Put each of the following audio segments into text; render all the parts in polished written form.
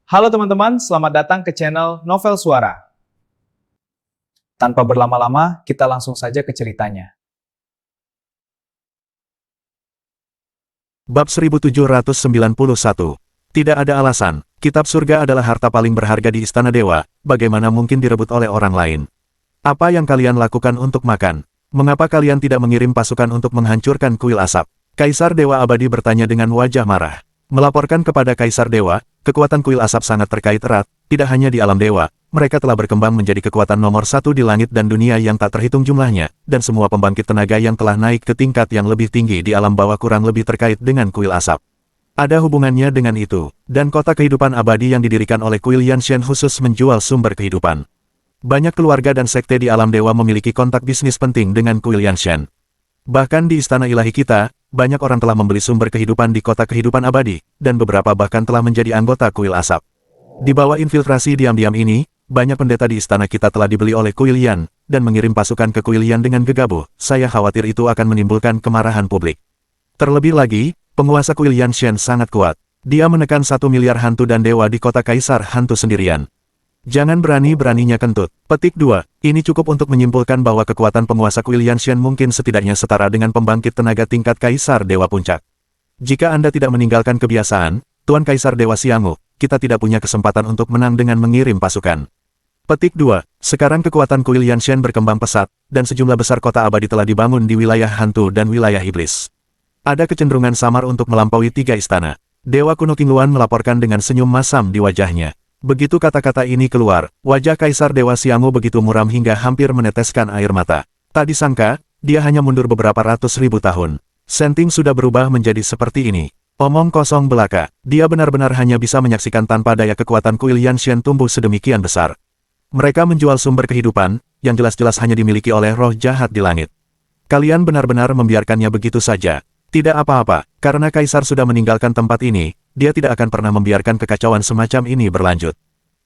Halo teman-teman, selamat datang ke channel Novel Suara. Tanpa berlama-lama, kita langsung saja ke ceritanya. Bab 1791. Tidak ada alasan, kitab surga adalah harta paling berharga di istana dewa, bagaimana mungkin direbut oleh orang lain? Apa yang kalian lakukan untuk makan? Mengapa kalian tidak mengirim pasukan untuk menghancurkan kuil asap? Kaisar Dewa Abadi bertanya dengan wajah marah. Melaporkan kepada Kaisar Dewa, kekuatan kuil asap sangat terkait erat, tidak hanya di alam dewa, mereka telah berkembang menjadi kekuatan nomor satu di langit dan dunia yang tak terhitung jumlahnya, dan semua pembangkit tenaga yang telah naik ke tingkat yang lebih tinggi di alam bawah kurang lebih terkait dengan kuil asap. Ada hubungannya dengan itu, dan kota kehidupan abadi yang didirikan oleh kuil Yanshen khusus menjual sumber kehidupan. Banyak keluarga dan sekte di alam dewa memiliki kontak bisnis penting dengan kuil Yanshen. Bahkan di istana ilahi kita, banyak orang telah membeli sumber kehidupan di kota kehidupan abadi, dan beberapa bahkan telah menjadi anggota kuil asap. Di bawah infiltrasi diam-diam ini, banyak pendeta di istana kita telah dibeli oleh kuil Yan, dan mengirim pasukan ke kuil Yan dengan gegabah. Saya khawatir itu akan menimbulkan kemarahan publik. Terlebih lagi, penguasa kuil Yanshen sangat kuat. Dia menekan 1 miliar hantu dan dewa di kota kaisar hantu sendirian. Jangan berani-beraninya kentut. Petik 2. Ini cukup untuk menyimpulkan bahwa kekuatan penguasa kuil Yanshen mungkin setidaknya setara dengan pembangkit tenaga tingkat Kaisar Dewa Puncak. Jika Anda tidak meninggalkan kebiasaan, Tuan Kaisar Dewa Xianggu, kita tidak punya kesempatan untuk menang dengan mengirim pasukan. Petik 2. Sekarang kekuatan kuil Yanshen berkembang pesat, dan sejumlah besar kota abadi telah dibangun di wilayah hantu dan wilayah iblis. Ada kecenderungan samar untuk melampaui 3 istana. Dewa kuno Qingluan melaporkan dengan senyum masam di wajahnya. Begitu kata-kata ini keluar, wajah Kaisar Dewa Xianggu begitu muram hingga hampir meneteskan air mata. Tak disangka, dia hanya mundur beberapa ratus ribu tahun. Senting sudah berubah menjadi seperti ini. Omong kosong belaka, dia benar-benar hanya bisa menyaksikan tanpa daya kekuatan kuil Yanshen tumbuh sedemikian besar. Mereka menjual sumber kehidupan, yang jelas-jelas hanya dimiliki oleh roh jahat di langit. Kalian benar-benar membiarkannya begitu saja. Tidak apa-apa, karena Kaisar sudah meninggalkan tempat ini, dia tidak akan pernah membiarkan kekacauan semacam ini berlanjut.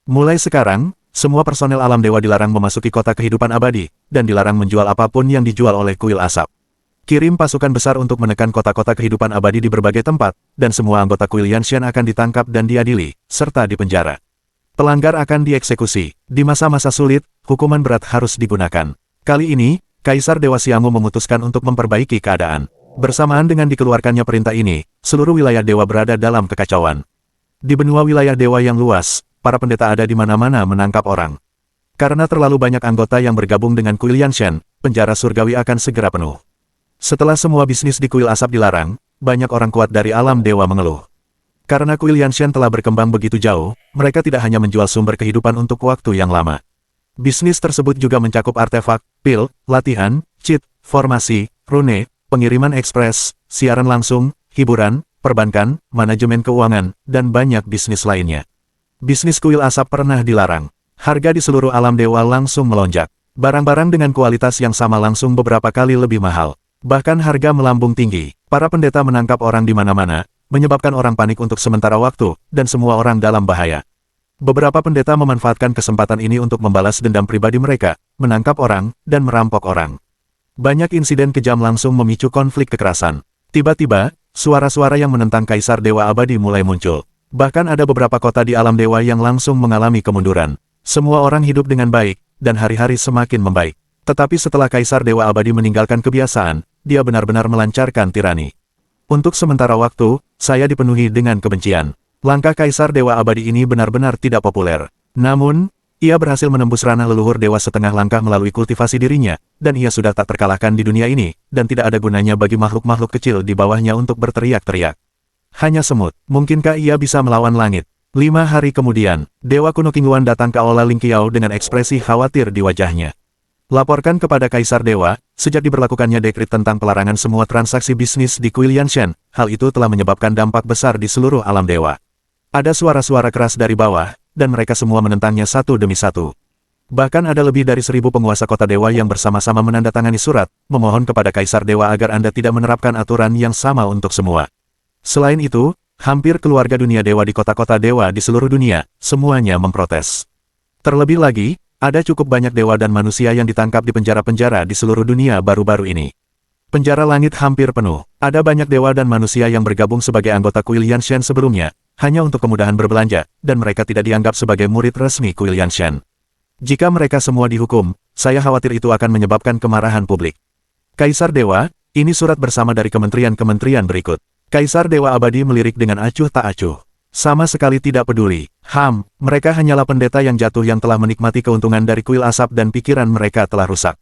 Mulai sekarang, semua personel alam dewa dilarang memasuki kota kehidupan abadi, dan dilarang menjual apapun yang dijual oleh kuil asap. Kirim pasukan besar untuk menekan kota-kota kehidupan abadi di berbagai tempat, dan semua anggota kuil Yanshen akan ditangkap dan diadili, serta dipenjara. Pelanggar akan dieksekusi. Di masa-masa sulit, hukuman berat harus digunakan. Kali ini, Kaisar Dewa Xianggu memutuskan untuk memperbaiki keadaan. Bersamaan dengan dikeluarkannya perintah ini, seluruh wilayah dewa berada dalam kekacauan. Di benua wilayah dewa yang luas, para pendeta ada di mana-mana menangkap orang. Karena terlalu banyak anggota yang bergabung dengan kuil Yanshen, penjara surgawi akan segera penuh. Setelah semua bisnis di kuil asap dilarang, banyak orang kuat dari alam dewa mengeluh. Karena kuil Yanshen telah berkembang begitu jauh, mereka tidak hanya menjual sumber kehidupan untuk waktu yang lama. Bisnis tersebut juga mencakup artefak, pil, latihan, cheat, formasi, rune, pengiriman ekspres, siaran langsung, hiburan, perbankan, manajemen keuangan, dan banyak bisnis lainnya. Bisnis kuil asap pernah dilarang. Harga di seluruh alam dewa langsung melonjak. Barang-barang dengan kualitas yang sama langsung beberapa kali lebih mahal. Bahkan harga melambung tinggi. Para pendeta menangkap orang di mana-mana, menyebabkan orang panik untuk sementara waktu, dan semua orang dalam bahaya. Beberapa pendeta memanfaatkan kesempatan ini untuk membalas dendam pribadi mereka, menangkap orang, dan merampok orang. Banyak insiden kejam langsung memicu konflik kekerasan. Tiba-tiba, suara-suara yang menentang Kaisar Dewa Abadi mulai muncul. Bahkan ada beberapa kota di alam dewa yang langsung mengalami kemunduran. Semua orang hidup dengan baik, dan hari-hari semakin membaik. Tetapi setelah Kaisar Dewa Abadi meninggalkan kebiasaan, dia benar-benar melancarkan tirani. Untuk sementara waktu, saya dipenuhi dengan kebencian. Langkah Kaisar Dewa Abadi ini benar-benar tidak populer. Namun, ia berhasil menembus ranah leluhur dewa setengah langkah melalui kultivasi dirinya, dan ia sudah tak terkalahkan di dunia ini, dan tidak ada gunanya bagi makhluk-makhluk kecil di bawahnya untuk berteriak-teriak. Hanya semut, mungkinkah ia bisa melawan langit? 5 hari kemudian, Dewa kuno Qingluan datang ke Aula Lingqiao dengan ekspresi khawatir di wajahnya. Laporkan kepada Kaisar Dewa, sejak diberlakukannya dekrit tentang pelarangan semua transaksi bisnis di kuil Yanshen, hal itu telah menyebabkan dampak besar di seluruh alam dewa. Ada suara-suara keras dari bawah, dan mereka semua menentangnya satu demi satu. Bahkan ada lebih dari 1000 penguasa kota dewa yang bersama-sama menandatangani surat, memohon kepada Kaisar Dewa agar Anda tidak menerapkan aturan yang sama untuk semua. Selain itu, hampir keluarga dunia dewa di kota-kota dewa di seluruh dunia, semuanya memprotes. Terlebih lagi, ada cukup banyak dewa dan manusia yang ditangkap di penjara-penjara di seluruh dunia baru-baru ini. Penjara langit hampir penuh. Ada banyak dewa dan manusia yang bergabung sebagai anggota kuil Yanshen sebelumnya, hanya untuk kemudahan berbelanja, dan mereka tidak dianggap sebagai murid resmi Kuil Yanshan. Jika mereka semua dihukum, saya khawatir itu akan menyebabkan kemarahan publik. Kaisar Dewa, ini surat bersama dari kementerian-kementerian berikut. Kaisar Dewa Abadi melirik dengan acuh tak acuh. Sama sekali tidak peduli. Mereka hanyalah pendeta yang jatuh yang telah menikmati keuntungan dari kuil asap dan pikiran mereka telah rusak.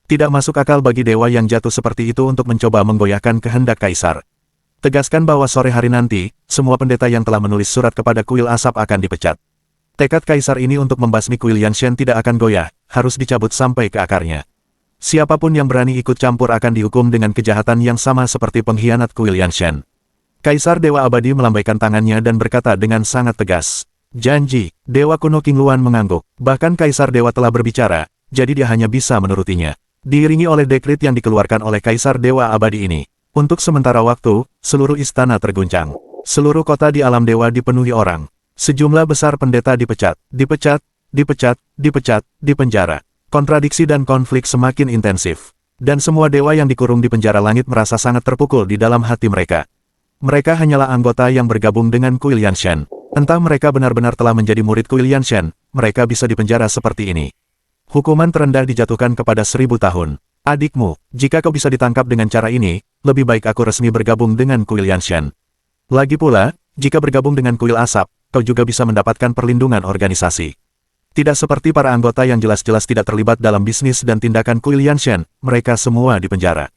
Tidak masuk akal bagi dewa yang jatuh seperti itu untuk mencoba menggoyahkan kehendak kaisar. Tegaskan bahwa sore hari nanti, semua pendeta yang telah menulis surat kepada kuil asap akan dipecat. Tekad kaisar ini untuk membasmi kuil Yanshan tidak akan goyah, harus dicabut sampai ke akarnya. Siapapun yang berani ikut campur akan dihukum dengan kejahatan yang sama seperti pengkhianat kuil Yanshan. Kaisar Dewa Abadi melambaikan tangannya dan berkata dengan sangat tegas. Janji, Dewa kuno King Luan mengangguk. Bahkan Kaisar Dewa telah berbicara, jadi dia hanya bisa menurutinya. Diiringi oleh dekret yang dikeluarkan oleh Kaisar Dewa Abadi ini. Untuk sementara waktu, seluruh istana terguncang. Seluruh kota di alam dewa dipenuhi orang. Sejumlah besar pendeta dipecat, dipenjara. Kontradiksi dan konflik semakin intensif. Dan semua dewa yang dikurung di penjara langit merasa sangat terpukul di dalam hati mereka. Mereka hanyalah anggota yang bergabung dengan Kuil Yanshan. Entah mereka benar-benar telah menjadi murid Kuil Yanshan, mereka bisa dipenjara seperti ini. Hukuman terendah dijatuhkan kepada 1000 tahun. Adikmu, jika kau bisa ditangkap dengan cara ini, lebih baik aku resmi bergabung dengan Kuil Yanshan. Lagi pula, jika bergabung dengan Kuil Asap, kau juga bisa mendapatkan perlindungan organisasi. Tidak seperti para anggota yang jelas-jelas tidak terlibat dalam bisnis dan tindakan Kuil Yanshan, mereka semua dipenjara.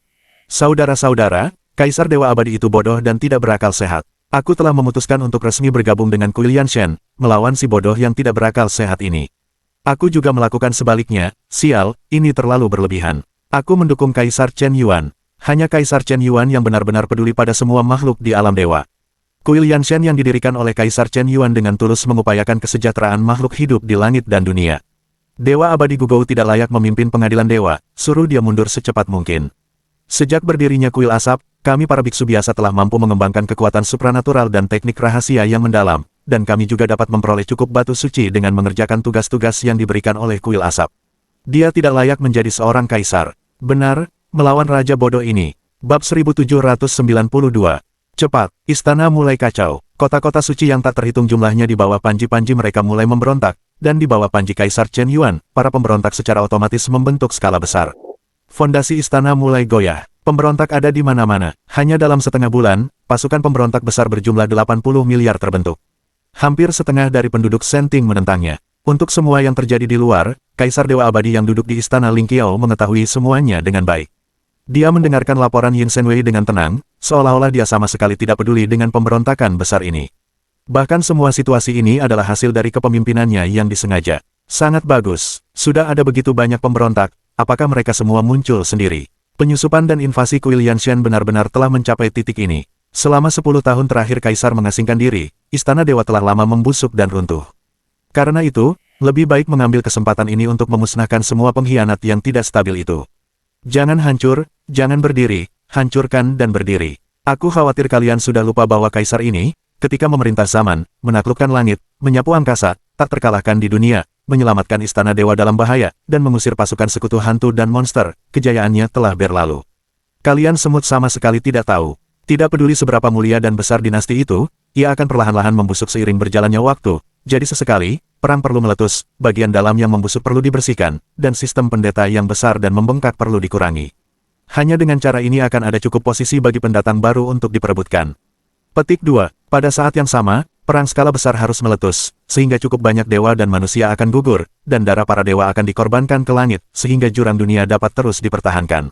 Saudara-saudara, Kaisar Dewa Abadi itu bodoh dan tidak berakal sehat. Aku telah memutuskan untuk resmi bergabung dengan Kuil Yanshan, melawan si bodoh yang tidak berakal sehat ini. Aku juga melakukan sebaliknya, sial, ini terlalu berlebihan. Aku mendukung Kaisar Chen Yuan. Hanya Kaisar Chen Yuan yang benar-benar peduli pada semua makhluk di alam dewa. Kuil Yanshan yang didirikan oleh Kaisar Chen Yuan dengan tulus mengupayakan kesejahteraan makhluk hidup di langit dan dunia. Dewa Abadi Gugou tidak layak memimpin pengadilan dewa, suruh dia mundur secepat mungkin. Sejak berdirinya Kuil Asap, kami para biksu biasa telah mampu mengembangkan kekuatan supranatural dan teknik rahasia yang mendalam, dan kami juga dapat memperoleh cukup batu suci dengan mengerjakan tugas-tugas yang diberikan oleh Kuil Asap. Dia tidak layak menjadi seorang kaisar. Benar, melawan raja bodoh ini. Bab 1792. Cepat, istana mulai kacau. Kota-kota suci yang tak terhitung jumlahnya di bawah panji-panji mereka mulai memberontak, dan di bawah panji Kaisar Chen Yuan, para pemberontak secara otomatis membentuk skala besar. Fondasi istana mulai goyah. Pemberontak ada di mana-mana. Hanya dalam setengah bulan, pasukan pemberontak besar berjumlah 80 miliar terbentuk. Hampir setengah dari penduduk Senting menentangnya. Untuk semua yang terjadi di luar, Kaisar Dewa Abadi yang duduk di istana Ling Qiao mengetahui semuanya dengan baik. Dia mendengarkan laporan Yin Shenwei dengan tenang, seolah-olah dia sama sekali tidak peduli dengan pemberontakan besar ini. Bahkan semua situasi ini adalah hasil dari kepemimpinannya yang disengaja. Sangat bagus. Sudah ada begitu banyak pemberontak, apakah mereka semua muncul sendiri? Penyusupan dan invasi Kuil Yanshan benar-benar telah mencapai titik ini. Selama 10 tahun terakhir Kaisar mengasingkan diri, Istana Dewa telah lama membusuk dan runtuh. Karena itu, lebih baik mengambil kesempatan ini untuk memusnahkan semua pengkhianat yang tidak stabil itu. Jangan hancur, jangan berdiri, hancurkan dan berdiri. Aku khawatir kalian sudah lupa bahwa Kaisar ini, ketika memerintah zaman, menaklukkan langit, menyapu angkasa, tak terkalahkan di dunia, menyelamatkan Istana Dewa dalam bahaya, dan mengusir pasukan sekutu hantu dan monster, kejayaannya telah berlalu. Kalian semut sama sekali tidak tahu. Tidak peduli seberapa mulia dan besar dinasti itu, ia akan perlahan-lahan membusuk seiring berjalannya waktu. Jadi sesekali, perang perlu meletus, bagian dalam yang membusuk perlu dibersihkan, dan sistem pendeta yang besar dan membengkak perlu dikurangi. Hanya dengan cara ini akan ada cukup posisi bagi pendatang baru untuk diperebutkan. Petik 2. Pada saat yang sama, perang skala besar harus meletus, sehingga cukup banyak dewa dan manusia akan gugur, dan darah para dewa akan dikorbankan ke langit, sehingga jurang dunia dapat terus dipertahankan.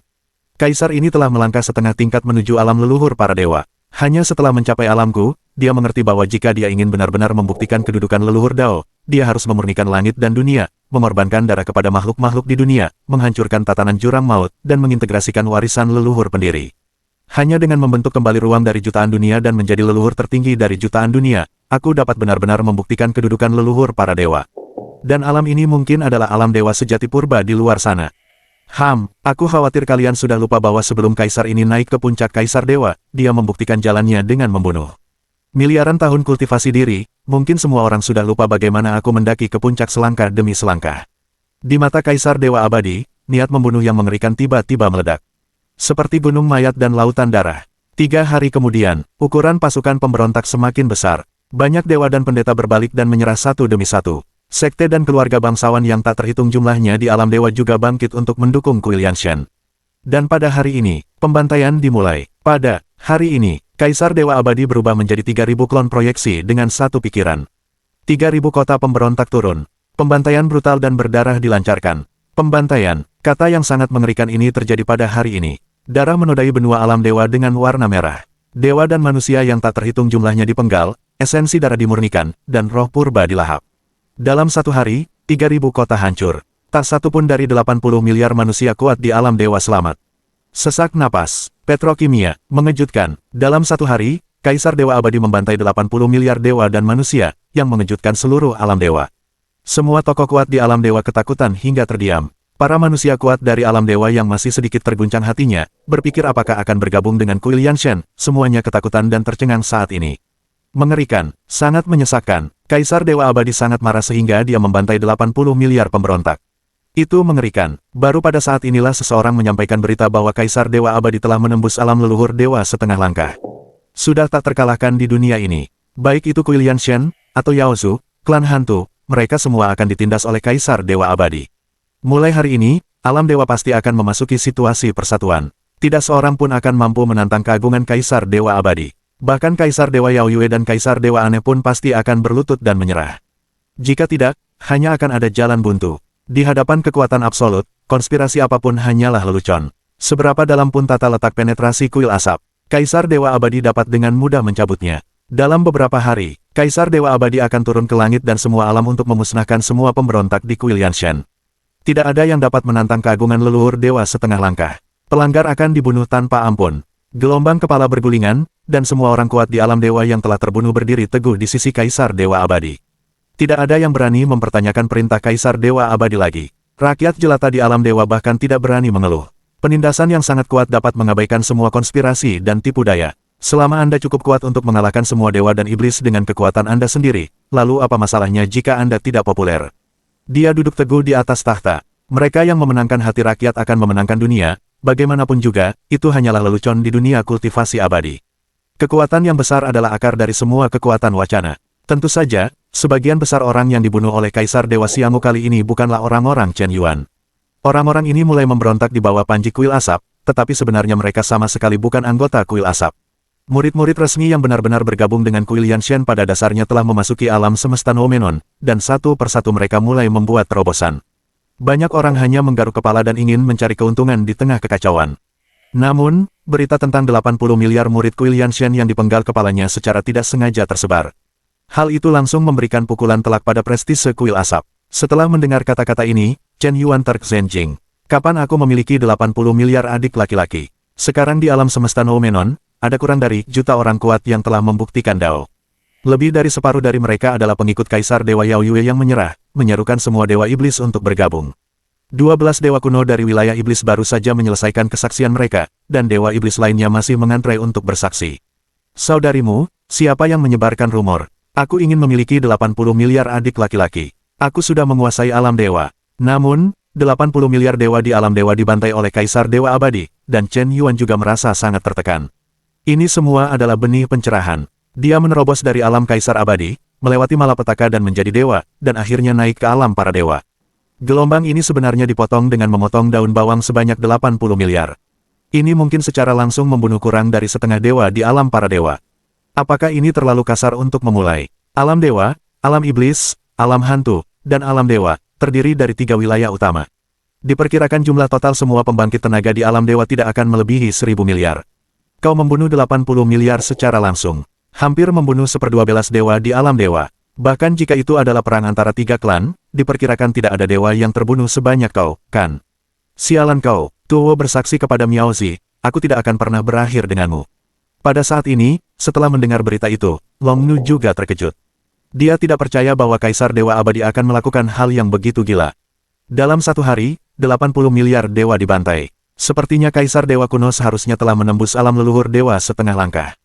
Kaisar ini telah melangkah setengah tingkat menuju alam leluhur para dewa. Hanya setelah mencapai alamku, dia mengerti bahwa jika dia ingin benar-benar membuktikan kedudukan leluhur Dao, dia harus memurnikan langit dan dunia, mengorbankan darah kepada makhluk-makhluk di dunia, menghancurkan tatanan jurang maut, dan mengintegrasikan warisan leluhur pendiri. Hanya dengan membentuk kembali ruang dari jutaan dunia dan menjadi leluhur tertinggi dari jutaan dunia, aku dapat benar-benar membuktikan kedudukan leluhur para dewa. Dan alam ini mungkin adalah alam dewa sejati purba di luar sana. Aku khawatir kalian sudah lupa bahwa sebelum Kaisar ini naik ke puncak Kaisar Dewa, dia membuktikan jalannya dengan membunuh. Miliaran tahun kultivasi diri, mungkin semua orang sudah lupa bagaimana aku mendaki ke puncak selangkah demi selangkah. Di mata Kaisar Dewa Abadi, niat membunuh yang mengerikan tiba-tiba meledak. Seperti gunung mayat dan lautan darah. 3 hari kemudian, ukuran pasukan pemberontak semakin besar. Banyak dewa dan pendeta berbalik dan menyerah satu demi satu. Sekte dan keluarga bangsawan yang tak terhitung jumlahnya di alam dewa juga bangkit untuk mendukung Kuil Yanshan. Dan pada hari ini, pembantaian dimulai. Pada hari ini, Kaisar Dewa Abadi berubah menjadi 3.000 klon proyeksi dengan satu pikiran. 3.000 kota pemberontak turun. Pembantaian brutal dan berdarah dilancarkan. Pembantaian, kata yang sangat mengerikan ini terjadi pada hari ini. Darah menodai benua alam dewa dengan warna merah. Dewa dan manusia yang tak terhitung jumlahnya dipenggal, esensi darah dimurnikan, dan roh purba dilahap. Dalam satu hari, 3.000 kota hancur. Tak satu pun dari 80 miliar manusia kuat di alam dewa selamat. Sesak napas, petrokimia, mengejutkan. Dalam satu hari, Kaisar Dewa Abadi membantai 80 miliar dewa dan manusia, yang mengejutkan seluruh alam dewa. Semua tokoh kuat di alam dewa ketakutan hingga terdiam. Para manusia kuat dari alam dewa yang masih sedikit terguncang hatinya, berpikir apakah akan bergabung dengan Kuil Yanshan, semuanya ketakutan dan tercengang saat ini. Mengerikan, sangat menyesakkan. Kaisar Dewa Abadi sangat marah sehingga dia membantai 80 miliar pemberontak. Itu mengerikan. Baru pada saat inilah seseorang menyampaikan berita bahwa Kaisar Dewa Abadi telah menembus alam leluhur dewa setengah langkah. Sudah tak terkalahkan di dunia ini. Baik itu Kuil Yanshan, atau Yaozu, klan hantu, mereka semua akan ditindas oleh Kaisar Dewa Abadi. Mulai hari ini, alam dewa pasti akan memasuki situasi persatuan. Tidak seorang pun akan mampu menantang keagungan Kaisar Dewa Abadi. Bahkan Kaisar Dewa Yaoyue dan Kaisar Dewa Aneh pun pasti akan berlutut dan menyerah. Jika tidak, hanya akan ada jalan buntu. Di hadapan kekuatan absolut, konspirasi apapun hanyalah lelucon. Seberapa dalam pun tata letak penetrasi kuil asap, Kaisar Dewa Abadi dapat dengan mudah mencabutnya. Dalam beberapa hari, Kaisar Dewa Abadi akan turun ke langit dan semua alam untuk memusnahkan semua pemberontak di Kuil Yanshan. Tidak ada yang dapat menantang keagungan leluhur dewa setengah langkah. Pelanggar akan dibunuh tanpa ampun. Gelombang kepala bergulingan, dan semua orang kuat di alam dewa yang telah terbunuh berdiri teguh di sisi Kaisar Dewa Abadi. Tidak ada yang berani mempertanyakan perintah Kaisar Dewa Abadi lagi. Rakyat jelata di alam dewa bahkan tidak berani mengeluh. Penindasan yang sangat kuat dapat mengabaikan semua konspirasi dan tipu daya. Selama Anda cukup kuat untuk mengalahkan semua dewa dan iblis dengan kekuatan Anda sendiri, lalu apa masalahnya jika Anda tidak populer? Dia duduk teguh di atas tahta. Mereka yang memenangkan hati rakyat akan memenangkan dunia, bagaimanapun juga, itu hanyalah lelucon di dunia kultivasi abadi. Kekuatan yang besar adalah akar dari semua kekuatan wacana. Tentu saja, sebagian besar orang yang dibunuh oleh Kaisar Dewa Xianggu kali ini bukanlah orang-orang Chen Yuan. Orang-orang ini mulai memberontak di bawah panji kuil asap, tetapi sebenarnya mereka sama sekali bukan anggota kuil asap. Murid-murid resmi yang benar-benar bergabung dengan Kuil Yanshan pada dasarnya telah memasuki alam semesta Noumenon, dan satu persatu mereka mulai membuat terobosan. Banyak orang hanya menggaruk kepala dan ingin mencari keuntungan di tengah kekacauan. Namun, berita tentang 80 miliar murid Kuil Yanshan yang dipenggal kepalanya secara tidak sengaja tersebar. Hal itu langsung memberikan pukulan telak pada prestise kuil asap. Setelah mendengar kata-kata ini, Chen Yuan terksenjing. Kapan aku memiliki 80 miliar adik laki-laki? Sekarang di alam semesta Noumenon, ada kurang dari juta orang kuat yang telah membuktikan Dao. Lebih dari separuh dari mereka adalah pengikut Kaisar Dewa Yaoyue yang menyerah, menyerukan semua dewa iblis untuk bergabung. 12 dewa kuno dari wilayah iblis baru saja menyelesaikan kesaksian mereka, dan dewa iblis lainnya masih mengantre untuk bersaksi. Saudarimu, siapa yang menyebarkan rumor? Aku ingin memiliki 80 miliar adik laki-laki. Aku sudah menguasai alam dewa. Namun, 80 miliar dewa di alam dewa dibantai oleh Kaisar Dewa Abadi, dan Chen Yuan juga merasa sangat tertekan. Ini semua adalah benih pencerahan. Dia menerobos dari alam Kaisar Abadi, melewati malapetaka dan menjadi dewa, dan akhirnya naik ke alam para dewa. Gelombang ini sebenarnya dipotong dengan memotong daun bawang sebanyak 80 miliar. Ini mungkin secara langsung membunuh kurang dari setengah dewa di alam para dewa. Apakah ini terlalu kasar untuk memulai? Alam dewa, alam iblis, alam hantu, dan alam dewa, terdiri dari 3 wilayah utama. Diperkirakan jumlah total semua pembangkit tenaga di alam dewa tidak akan melebihi 1.000 miliar. Kau membunuh 80 miliar secara langsung. Hampir membunuh 1/12 dewa di alam dewa. Bahkan jika itu adalah perang antara 3 klan, diperkirakan tidak ada dewa yang terbunuh sebanyak kau, kan? Sialan kau, Tuo bersaksi kepada Miaozi, aku tidak akan pernah berakhir denganmu. Pada saat ini, setelah mendengar berita itu, Long Nu juga terkejut. Dia tidak percaya bahwa Kaisar Dewa Abadi akan melakukan hal yang begitu gila. Dalam satu hari, 80 miliar dewa dibantai. Sepertinya Kaisar Dewa kuno seharusnya telah menembus alam leluhur dewa setengah langkah.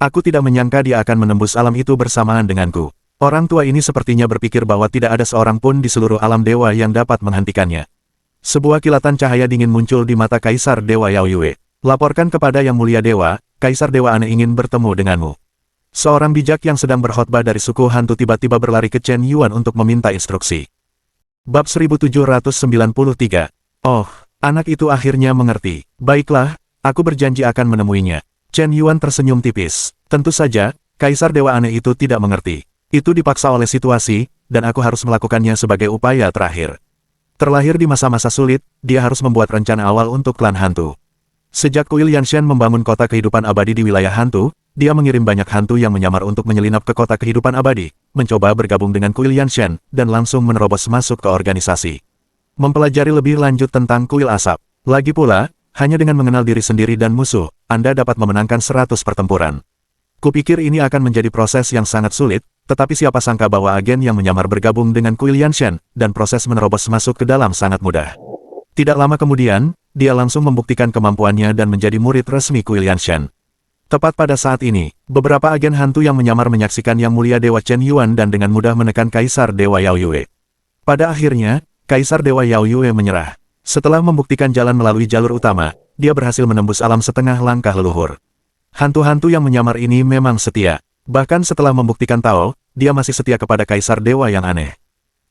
Aku tidak menyangka dia akan menembus alam itu bersamaan denganku. Orang tua ini sepertinya berpikir bahwa tidak ada seorang pun di seluruh alam dewa yang dapat menghentikannya. Sebuah kilatan cahaya dingin muncul di mata Kaisar Dewa Yaoyue. Laporkan kepada Yang Mulia Dewa, Kaisar Dewa Aneh ingin bertemu denganmu. Seorang bijak yang sedang berkhotbah dari suku hantu tiba-tiba berlari ke Chen Yuan untuk meminta instruksi. Bab 1793. Oh, anak itu akhirnya mengerti. Baiklah, aku berjanji akan menemuinya. Chen Yuan tersenyum tipis. Tentu saja, Kaisar Dewa Aneh itu tidak mengerti. Itu dipaksa oleh situasi, dan aku harus melakukannya sebagai upaya terakhir. Terlahir di masa-masa sulit, dia harus membuat rencana awal untuk klan hantu. Sejak Kuil Yanshan membangun kota kehidupan abadi di wilayah hantu, dia mengirim banyak hantu yang menyamar untuk menyelinap ke kota kehidupan abadi, mencoba bergabung dengan Kuil Yanshan, dan langsung menerobos masuk ke organisasi. Mempelajari lebih lanjut tentang Kuil Asap. Lagi pula, hanya dengan mengenal diri sendiri dan musuh, Anda dapat memenangkan 100 pertempuran. Kupikir ini akan menjadi proses yang sangat sulit, tetapi siapa sangka bahwa agen yang menyamar bergabung dengan Kuil Yanshan, dan proses menerobos masuk ke dalam sangat mudah. Tidak lama kemudian, dia langsung membuktikan kemampuannya dan menjadi murid resmi Kuil Yanshan. Tepat pada saat ini, beberapa agen hantu yang menyamar menyaksikan Yang Mulia Dewa Chen Yuan dan dengan mudah menekan Kaisar Dewa Yao Yue. Pada akhirnya, Kaisar Dewa Yao Yue menyerah. Setelah membuktikan jalan melalui jalur utama, dia berhasil menembus alam setengah langkah leluhur. Hantu-hantu yang menyamar ini memang setia. Bahkan setelah membuktikan Tao, dia masih setia kepada Kaisar Dewa yang aneh.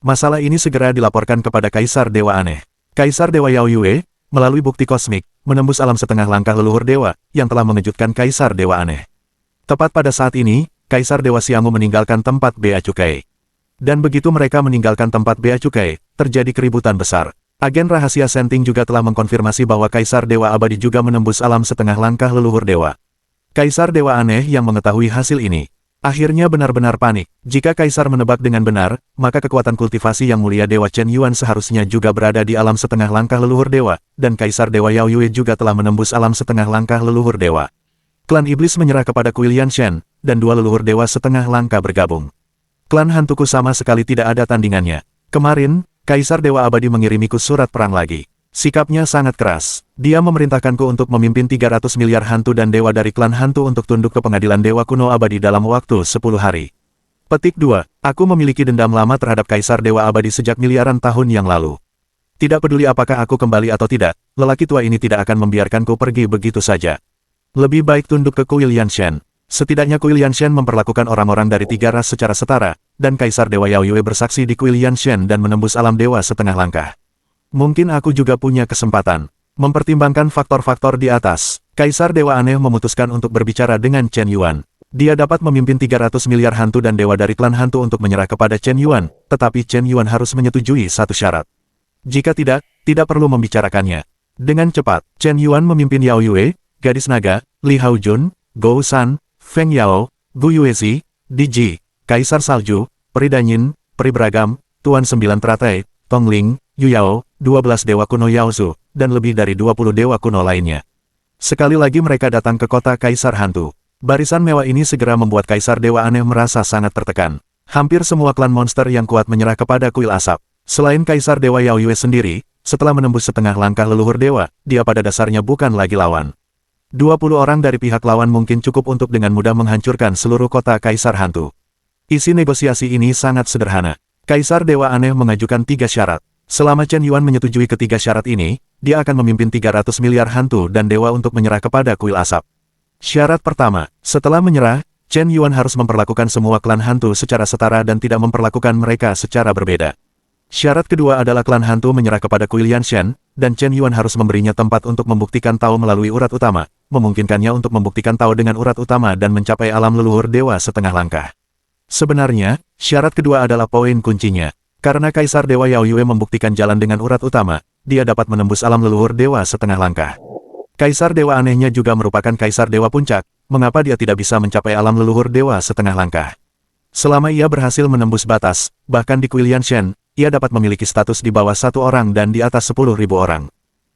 Masalah ini segera dilaporkan kepada Kaisar Dewa Aneh. Kaisar Dewa Yao Yue, melalui bukti kosmik, menembus alam setengah langkah leluhur dewa, yang telah mengejutkan Kaisar Dewa Aneh. Tepat pada saat ini, Kaisar Dewa Xiangmu meninggalkan tempat Bea Cukai. Dan begitu mereka meninggalkan tempat Bea Cukai, terjadi keributan besar. Agen rahasia Senting juga telah mengkonfirmasi bahwa Kaisar Dewa Abadi juga menembus alam setengah langkah leluhur dewa. Kaisar Dewa Aneh yang mengetahui hasil ini, akhirnya benar-benar panik. Jika Kaisar menebak dengan benar, maka kekuatan kultivasi Yang Mulia Dewa Chen Yuan seharusnya juga berada di alam setengah langkah leluhur dewa, dan Kaisar Dewa Yao Yue juga telah menembus alam setengah langkah leluhur dewa. Klan Iblis menyerah kepada Kuil Yanshan, dan dua leluhur dewa setengah langkah bergabung. Klan hantuku sama sekali tidak ada tandingannya. Kemarin, Kaisar Dewa Abadi mengirimiku surat perang lagi. Sikapnya sangat keras. Dia memerintahkanku untuk memimpin 300 miliar hantu dan dewa dari klan hantu untuk tunduk ke pengadilan dewa kuno abadi dalam waktu 10 hari. Petik 2. Aku memiliki dendam lama terhadap Kaisar Dewa Abadi sejak miliaran tahun yang lalu. Tidak peduli apakah aku kembali atau tidak, lelaki tua ini tidak akan membiarkanku pergi begitu saja. Lebih baik tunduk ke Kuil Yanshan. Setidaknya Kuil Yanshan memperlakukan orang-orang dari tiga ras secara setara, dan Kaisar Dewa Yao Yue bersaksi di Kuil Yanshan dan menembus alam dewa setengah langkah. Mungkin aku juga punya kesempatan. Mempertimbangkan faktor-faktor di atas, Kaisar Dewa Aneh memutuskan untuk berbicara dengan Chen Yuan. Dia dapat memimpin 300 miliar hantu dan dewa dari klan hantu untuk menyerah kepada Chen Yuan, tetapi Chen Yuan harus menyetujui satu syarat. Jika tidak perlu membicarakannya. Dengan cepat, Chen Yuan memimpin Yao Yue, Gadis Naga, Li Haojun, Gou San, Feng Yao, Gu Yuezi, Di Ji, Kaisar Salju, Peri Danyin, Peri Beragam, Tuan Sembilan Teratai, Tong Ling, Yu Yao, 12 dewa kuno Yaozu, dan lebih dari 20 dewa kuno lainnya. Sekali lagi mereka datang ke kota Kaisar Hantu. Barisan mewah ini segera membuat Kaisar Dewa Aneh merasa sangat tertekan. Hampir semua klan monster yang kuat menyerah kepada Kuil Asap. Selain Kaisar Dewa Yao Yue sendiri, setelah menembus setengah langkah leluhur dewa, dia pada dasarnya bukan lagi lawan. 20 orang dari pihak lawan mungkin cukup untuk dengan mudah menghancurkan seluruh kota Kaisar Hantu. Isi negosiasi ini sangat sederhana. Kaisar Dewa Aneh mengajukan 3 syarat. Selama Chen Yuan menyetujui ketiga syarat ini, dia akan memimpin 300 miliar hantu dan dewa untuk menyerah kepada Kuil Asap. Syarat pertama, setelah menyerah, Chen Yuan harus memperlakukan semua klan hantu secara setara dan tidak memperlakukan mereka secara berbeda. Syarat kedua adalah klan hantu menyerah kepada Kuil Yanshan, dan Chen Yuan harus memberinya tempat untuk membuktikan Tao melalui urat utama, memungkinkannya untuk membuktikan Tao dengan urat utama dan mencapai alam leluhur dewa setengah langkah. Sebenarnya, syarat kedua adalah poin kuncinya. Karena Kaisar Dewa Yao Yue membuktikan jalan dengan urat utama, dia dapat menembus alam leluhur dewa setengah langkah. Kaisar Dewa Anehnya juga merupakan Kaisar Dewa Puncak, mengapa dia tidak bisa mencapai alam leluhur dewa setengah langkah? Selama ia berhasil menembus batas, bahkan di Kuil Yanshan, ia dapat memiliki status di bawah 1 orang dan di atas 10.000 orang.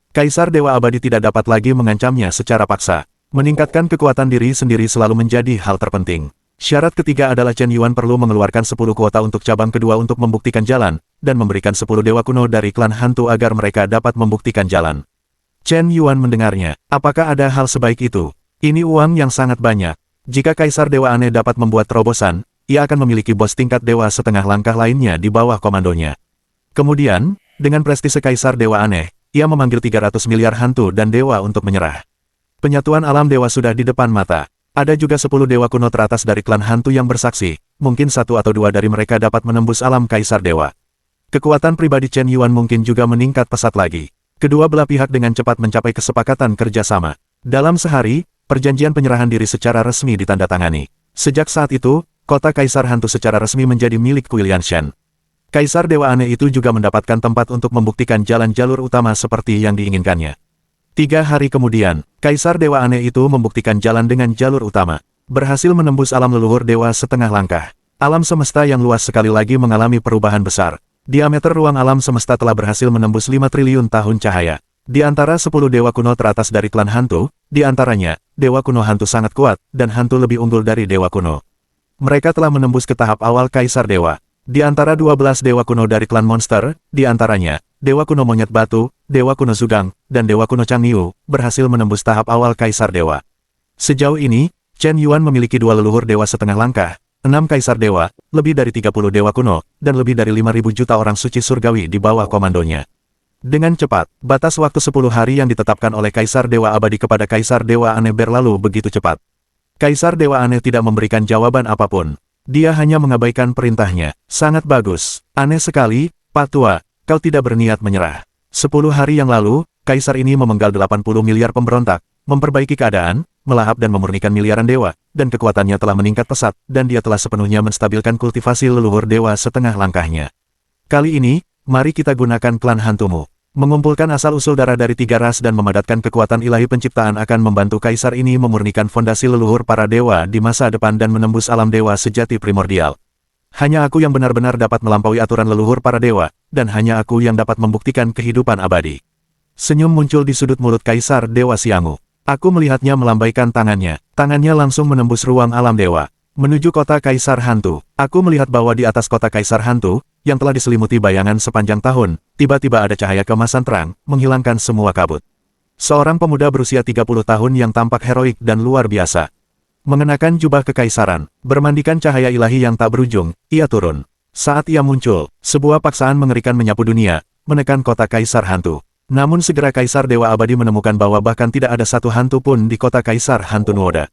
Kaisar Dewa Abadi tidak dapat lagi mengancamnya secara paksa. Meningkatkan kekuatan diri sendiri selalu menjadi hal terpenting. Syarat ketiga adalah Chen Yuan perlu mengeluarkan 10 kuota untuk cabang kedua untuk membuktikan jalan, dan memberikan 10 dewa kuno dari klan hantu agar mereka dapat membuktikan jalan. Chen Yuan mendengarnya. Apakah ada hal sebaik itu? Ini uang yang sangat banyak. Jika Kaisar Dewa Aneh dapat membuat terobosan, ia akan memiliki bos tingkat dewa setengah langkah lainnya di bawah komandonya. Kemudian, dengan prestise Kaisar Dewa Aneh, ia memanggil 300 miliar hantu dan dewa untuk menyerah. Penyatuan alam dewa sudah di depan mata. Ada juga 10 dewa kuno teratas dari klan hantu yang bersaksi, mungkin satu atau dua dari mereka dapat menembus alam Kaisar Dewa. Kekuatan pribadi Chen Yuan mungkin juga meningkat pesat lagi. Kedua belah pihak dengan cepat mencapai kesepakatan kerjasama. Dalam sehari, perjanjian penyerahan diri secara resmi ditandatangani. Sejak saat itu, kota Kaisar Hantu secara resmi menjadi milik Kui Lianshan. Kaisar Dewa Aneh itu juga mendapatkan tempat untuk membuktikan jalan jalur utama seperti yang diinginkannya. 3 hari kemudian, Kaisar Dewa Aneh itu membuktikan jalan dengan jalur utama. Berhasil menembus alam leluhur dewa setengah langkah. Alam semesta yang luas sekali lagi mengalami perubahan besar. Diameter ruang alam semesta telah berhasil menembus 5 triliun tahun cahaya. Di antara 10 dewa kuno teratas dari klan hantu, di antaranya, dewa kuno hantu sangat kuat, dan hantu lebih unggul dari dewa kuno. Mereka telah menembus ke tahap awal Kaisar Dewa. Di antara 12 dewa kuno dari klan monster, di antaranya, dewa kuno monyet batu, dewa kuno Zugang, dan dewa kuno Changyu, berhasil menembus tahap awal Kaisar Dewa. Sejauh ini, Chen Yuan memiliki 2 leluhur dewa setengah langkah, 6 Kaisar Dewa, lebih dari 30 dewa kuno, dan lebih dari 5.000 juta orang suci surgawi di bawah komandonya. Dengan cepat, batas waktu 10 hari yang ditetapkan oleh Kaisar Dewa Abadi kepada Kaisar Dewa Aneh berlalu begitu cepat. Kaisar Dewa Aneh tidak memberikan jawaban apapun. Dia hanya mengabaikan perintahnya. Sangat bagus. Aneh sekali, Pak Tua, kau tidak berniat menyerah. 10 hari yang lalu, Kaisar ini memenggal 80 miliar pemberontak, memperbaiki keadaan, melahap dan memurnikan miliaran dewa, dan kekuatannya telah meningkat pesat, dan dia telah sepenuhnya menstabilkan kultivasi leluhur dewa setengah langkahnya. Kali ini, mari kita gunakan klan hantumu. Mengumpulkan asal-usul darah dari 3 ras dan memadatkan kekuatan ilahi penciptaan akan membantu Kaisar ini memurnikan fondasi leluhur para dewa di masa depan dan menembus alam dewa sejati primordial. Hanya aku yang benar-benar dapat melampaui aturan leluhur para dewa, dan hanya aku yang dapat membuktikan kehidupan abadi. Senyum muncul di sudut mulut Kaisar Dewa Xianggu. Aku melihatnya melambaikan tangannya. Tangannya langsung menembus ruang alam dewa. Menuju kota Kaisar Hantu. Aku melihat bahwa di atas kota Kaisar Hantu, yang telah diselimuti bayangan sepanjang tahun, tiba-tiba ada cahaya keemasan terang, menghilangkan semua kabut. Seorang pemuda berusia 30 tahun yang tampak heroik dan luar biasa. Mengenakan jubah kekaisaran, bermandikan cahaya ilahi yang tak berujung, ia turun. Saat ia muncul, sebuah paksaan mengerikan menyapu dunia, menekan kota Kaisar Hantu. Namun segera Kaisar Dewa Abadi menemukan bahwa bahkan tidak ada satu hantu pun di kota Kaisar Hantu Nuoda.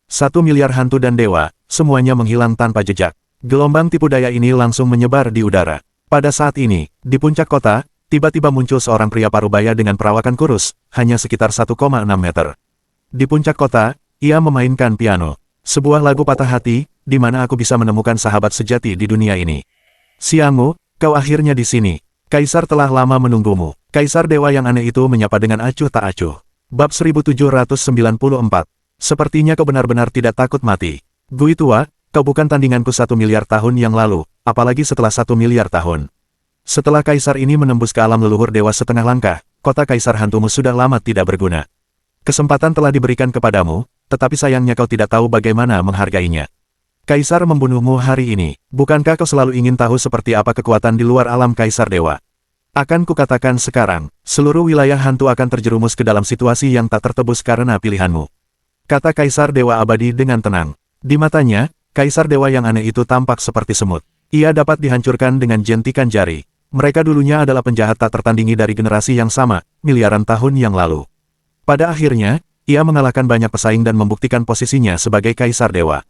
1 miliar hantu dan dewa, semuanya menghilang tanpa jejak. Gelombang tipu daya ini langsung menyebar di udara. Pada saat ini, di puncak kota, tiba-tiba muncul seorang pria parubaya dengan perawakan kurus, hanya sekitar 1,6 meter. Di puncak kota, ia memainkan piano. Sebuah lagu patah hati, di mana aku bisa menemukan sahabat sejati di dunia ini. Xianggu, kau akhirnya di sini. Kaisar telah lama menunggumu. Kaisar Dewa yang aneh itu menyapa dengan acuh tak acuh. Bab 1794. Sepertinya kau benar-benar tidak takut mati. Gui tua, kau bukan tandinganku 1 miliar tahun yang lalu, apalagi setelah 1 miliar tahun. Setelah Kaisar ini menembus ke alam leluhur dewa setengah langkah, kota Kaisar Hantumu sudah lama tidak berguna. Kesempatan telah diberikan kepadamu, tetapi sayangnya kau tidak tahu bagaimana menghargainya. Kaisar membunuhmu hari ini. Bukankah kau selalu ingin tahu seperti apa kekuatan di luar alam Kaisar Dewa? Akan kukatakan sekarang, seluruh wilayah hantu akan terjerumus ke dalam situasi yang tak tertebus karena pilihanmu. Kata Kaisar Dewa Abadi dengan tenang. Di matanya, Kaisar Dewa yang aneh itu tampak seperti semut. Ia dapat dihancurkan dengan jentikan jari. Mereka dulunya adalah penjahat tak tertandingi dari generasi yang sama, miliaran tahun yang lalu. Pada akhirnya, ia mengalahkan banyak pesaing dan membuktikan posisinya sebagai Kaisar Dewa.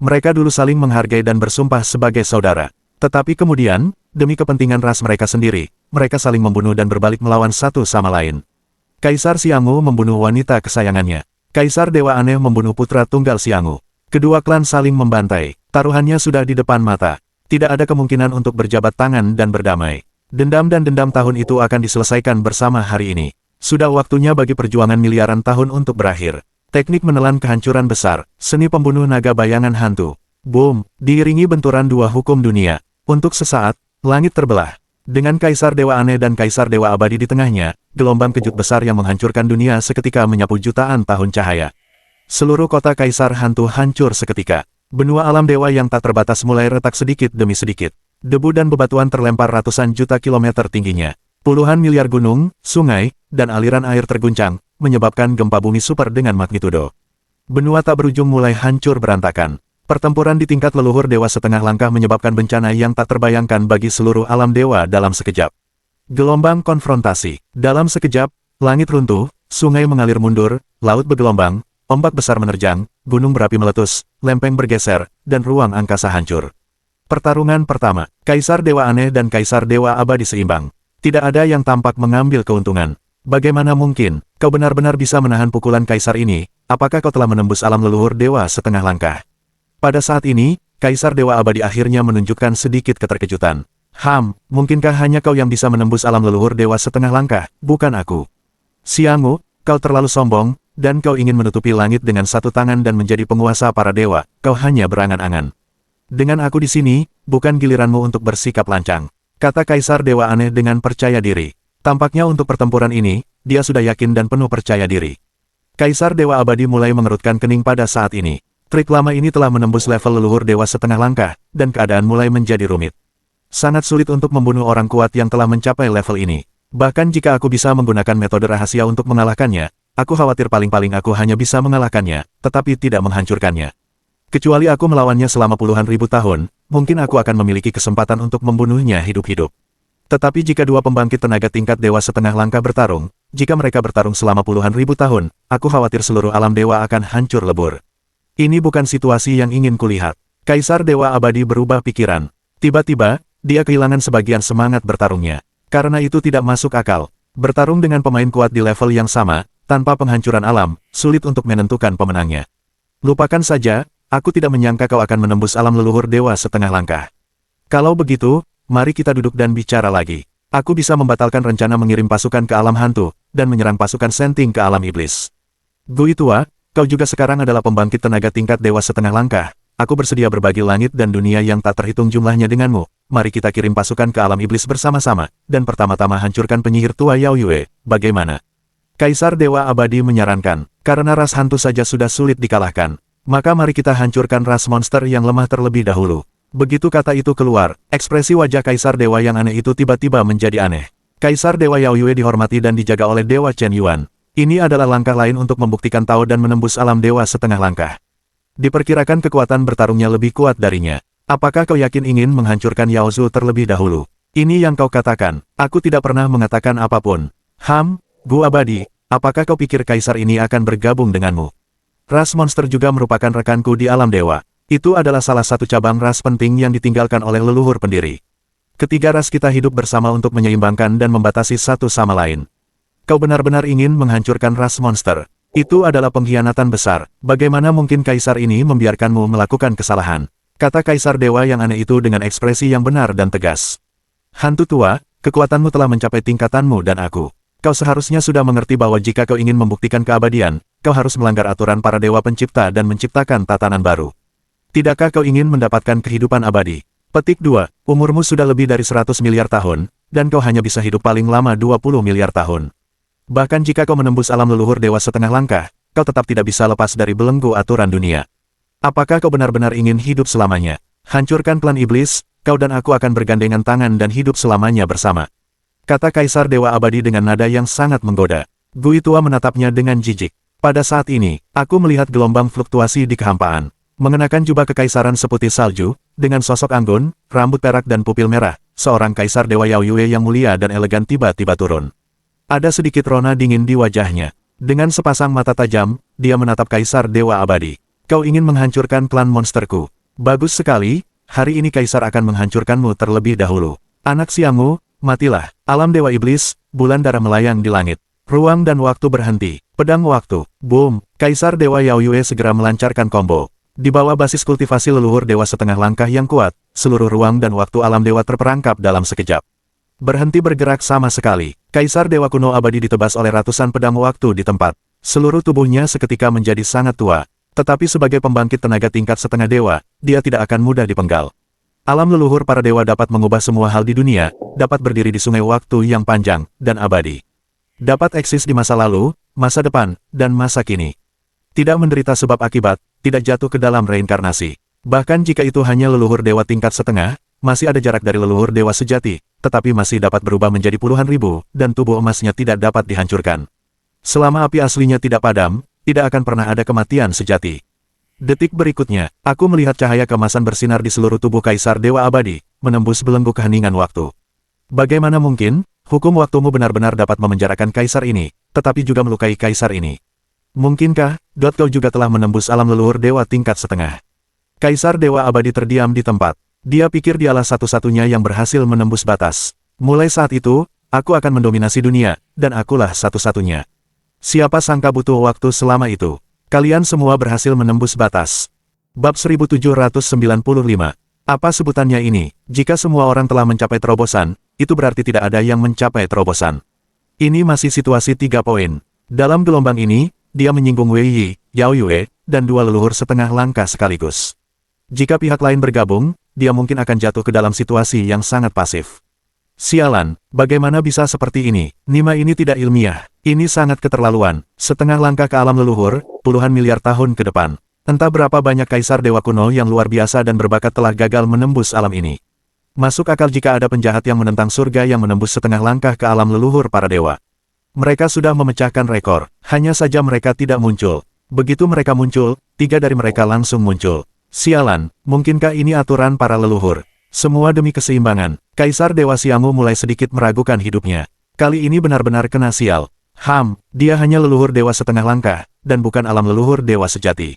Mereka dulu saling menghargai dan bersumpah sebagai saudara. Tetapi kemudian, demi kepentingan ras mereka sendiri, mereka saling membunuh dan berbalik melawan satu sama lain. Kaisar Xianggu membunuh wanita kesayangannya. Kaisar Dewa Aneh membunuh putra tunggal Xianggu. Kedua klan saling membantai. Taruhannya sudah di depan mata. Tidak ada kemungkinan untuk berjabat tangan dan berdamai. Dendam dan dendam tahun itu akan diselesaikan bersama hari ini. Sudah waktunya bagi perjuangan miliaran tahun untuk berakhir. Teknik menelan kehancuran besar, seni pembunuh naga bayangan hantu. Boom, diiringi benturan dua hukum dunia. Untuk sesaat, langit terbelah. Dengan Kaisar Dewa Aneh dan Kaisar Dewa Abadi di tengahnya, gelombang kejut besar yang menghancurkan dunia seketika menyapu jutaan tahun cahaya. Seluruh kota Kaisar Hantu hancur seketika. Benua alam dewa yang tak terbatas mulai retak sedikit demi sedikit. Debu dan bebatuan terlempar ratusan juta kilometer tingginya. Puluhan miliar gunung, sungai, dan aliran air terguncang, menyebabkan gempa bumi super dengan magnitudo. Benua tak berujung mulai hancur berantakan. Pertempuran di tingkat leluhur dewa setengah langkah menyebabkan bencana yang tak terbayangkan bagi seluruh alam dewa dalam sekejap. Gelombang konfrontasi. Dalam sekejap, langit runtuh, sungai mengalir mundur, laut bergelombang, Ombak besar menerjang, gunung berapi meletus, lempeng bergeser, dan ruang angkasa hancur. Pertarungan pertama, Kaisar Dewa Aneh dan Kaisar Dewa Abadi seimbang. Tidak ada yang tampak mengambil keuntungan. Bagaimana mungkin, kau benar-benar bisa menahan pukulan Kaisar ini? Apakah kau telah menembus alam leluhur dewa setengah langkah? Pada saat ini, Kaisar Dewa Abadi akhirnya menunjukkan sedikit keterkejutan. Mungkinkah hanya kau yang bisa menembus alam leluhur dewa setengah langkah, bukan aku? Xiang'u, kau terlalu sombong, dan kau ingin menutupi langit dengan satu tangan dan menjadi penguasa para dewa, kau hanya berangan-angan. Dengan aku di sini, bukan giliranmu untuk bersikap lancang, kata Kaisar Dewa Aneh dengan percaya diri. Tampaknya untuk pertempuran ini, dia sudah yakin dan penuh percaya diri. Kaisar Dewa Abadi mulai mengerutkan kening pada saat ini. Trik lama ini telah menembus level leluhur dewa setengah langkah, dan keadaan mulai menjadi rumit. Sangat sulit untuk membunuh orang kuat yang telah mencapai level ini. Bahkan jika aku bisa menggunakan metode rahasia untuk mengalahkannya, aku khawatir paling-paling aku hanya bisa mengalahkannya, tetapi tidak menghancurkannya. Kecuali aku melawannya selama puluhan ribu tahun, mungkin aku akan memiliki kesempatan untuk membunuhnya hidup-hidup. Tetapi jika dua pembangkit tenaga tingkat dewa setengah langkah bertarung, jika mereka bertarung selama puluhan ribu tahun, aku khawatir seluruh alam dewa akan hancur lebur. Ini bukan situasi yang ingin kulihat. Kaisar Dewa Abadi berubah pikiran. Tiba-tiba, dia kehilangan sebagian semangat bertarungnya. Karena itu tidak masuk akal. Bertarung dengan pemain kuat di level yang sama, tanpa penghancuran alam, sulit untuk menentukan pemenangnya. Lupakan saja, aku tidak menyangka kau akan menembus alam leluhur dewa setengah langkah. Kalau begitu, mari kita duduk dan bicara lagi. Aku bisa membatalkan rencana mengirim pasukan ke alam hantu, dan menyerang pasukan Senting ke alam iblis. Gui tua, kau juga sekarang adalah pembangkit tenaga tingkat dewa setengah langkah. Aku bersedia berbagi langit dan dunia yang tak terhitung jumlahnya denganmu. Mari kita kirim pasukan ke alam iblis bersama-sama, dan pertama-tama hancurkan penyihir tua Yao Yue. Bagaimana? Kaisar Dewa Abadi menyarankan, karena ras hantu saja sudah sulit dikalahkan. Maka mari kita hancurkan ras monster yang lemah terlebih dahulu. Begitu kata itu keluar, ekspresi wajah Kaisar Dewa yang aneh itu tiba-tiba menjadi aneh. Kaisar Dewa Yao Yue dihormati dan dijaga oleh Dewa Chen Yuan. Ini adalah langkah lain untuk membuktikan Tao dan menembus alam dewa setengah langkah. Diperkirakan kekuatan bertarungnya lebih kuat darinya. Apakah kau yakin ingin menghancurkan Yao Zu terlebih dahulu? Ini yang kau katakan. Aku tidak pernah mengatakan apapun. Gu Abadi, apakah kau pikir Kaisar ini akan bergabung denganmu? Ras monster juga merupakan rekanku di alam dewa. Itu adalah salah satu cabang ras penting yang ditinggalkan oleh leluhur pendiri. Ketiga ras kita hidup bersama untuk menyeimbangkan dan membatasi satu sama lain. Kau benar-benar ingin menghancurkan ras monster. Itu adalah pengkhianatan besar. Bagaimana mungkin Kaisar ini membiarkanmu melakukan kesalahan? Kata Kaisar Dewa yang aneh itu dengan ekspresi yang benar dan tegas. Hantu tua, kekuatanmu telah mencapai tingkatanmu dan aku. Kau seharusnya sudah mengerti bahwa jika kau ingin membuktikan keabadian, kau harus melanggar aturan para dewa pencipta dan menciptakan tatanan baru. Tidakkah kau ingin mendapatkan kehidupan abadi? Petik 2. Umurmu sudah lebih dari 100 miliar tahun, dan kau hanya bisa hidup paling lama 20 miliar tahun. Bahkan jika kau menembus alam leluhur dewa setengah langkah, kau tetap tidak bisa lepas dari belenggu aturan dunia. Apakah kau benar-benar ingin hidup selamanya? Hancurkan klan iblis, kau dan aku akan bergandengan tangan dan hidup selamanya bersama. Kata Kaisar Dewa Abadi dengan nada yang sangat menggoda. Gui tua menatapnya dengan jijik. Pada saat ini, aku melihat gelombang fluktuasi di kehampaan. Mengenakan jubah kekaisaran seputih salju, dengan sosok anggun, rambut perak dan pupil merah, seorang Kaisar Dewa Yao Yue yang mulia dan elegan tiba-tiba turun. Ada sedikit rona dingin di wajahnya. Dengan sepasang mata tajam, dia menatap Kaisar Dewa Abadi. Kau ingin menghancurkan klan monsterku. Bagus sekali, hari ini Kaisar akan menghancurkanmu terlebih dahulu. Anak Xiang'u, matilah. Alam Dewa Iblis, bulan darah melayang di langit. Ruang dan waktu berhenti. Pedang waktu. Boom. Kaisar Dewa Yao Yue segera melancarkan combo. Di bawah basis kultivasi leluhur dewa setengah langkah yang kuat, seluruh ruang dan waktu alam dewa terperangkap dalam sekejap. Berhenti bergerak sama sekali. Kaisar Dewa Kuno Abadi ditebas oleh ratusan pedang waktu di tempat. Seluruh tubuhnya seketika menjadi sangat tua. Tetapi sebagai pembangkit tenaga tingkat setengah dewa, dia tidak akan mudah dipenggal. Alam leluhur para dewa dapat mengubah semua hal di dunia, dapat berdiri di sungai waktu yang panjang dan abadi. Dapat eksis di masa lalu, masa depan, dan masa kini. Tidak menderita sebab akibat, tidak jatuh ke dalam reinkarnasi. Bahkan jika itu hanya leluhur dewa tingkat setengah, masih ada jarak dari leluhur dewa sejati, tetapi masih dapat berubah menjadi puluhan ribu, dan tubuh emasnya tidak dapat dihancurkan. Selama api aslinya tidak padam, tidak akan pernah ada kematian sejati. Detik berikutnya, aku melihat cahaya keemasan bersinar di seluruh tubuh Kaisar Dewa Abadi, menembus belenggu keheningan waktu. Bagaimana mungkin, hukum waktumu benar-benar dapat memenjarakan Kaisar ini, tetapi juga melukai Kaisar ini? Mungkinkah, kau juga telah menembus alam leluhur dewa tingkat setengah? Kaisar Dewa Abadi terdiam di tempat. Dia pikir dialah satu-satunya yang berhasil menembus batas. Mulai saat itu, aku akan mendominasi dunia, dan akulah satu-satunya. Siapa sangka butuh waktu selama itu. Kalian semua berhasil menembus batas. Bab 1795. Apa sebutannya ini? Jika semua orang telah mencapai terobosan, itu berarti tidak ada yang mencapai terobosan. Ini masih situasi 3 poin. Dalam gelombang ini, dia menyinggung Wei Yi, Yao Yue, dan 2 leluhur setengah langkah sekaligus. Jika pihak lain bergabung, dia mungkin akan jatuh ke dalam situasi yang sangat pasif. Sialan, bagaimana bisa seperti ini? Nima ini tidak ilmiah. Ini sangat keterlaluan. Setengah langkah ke alam leluhur, puluhan miliar tahun ke depan. Entah berapa banyak kaisar dewa kuno yang luar biasa dan berbakat telah gagal menembus alam ini. Masuk akal jika ada penjahat yang menentang surga yang menembus setengah langkah ke alam leluhur para dewa. Mereka sudah memecahkan rekor, hanya saja mereka tidak muncul. Begitu mereka muncul, 3 dari mereka langsung muncul. Sialan, mungkinkah ini aturan para leluhur? Semua demi keseimbangan. Kaisar Dewa Xiangmu mulai sedikit meragukan hidupnya. Kali ini benar-benar kena sial. Dia hanya leluhur dewa setengah langkah, dan bukan alam leluhur dewa sejati.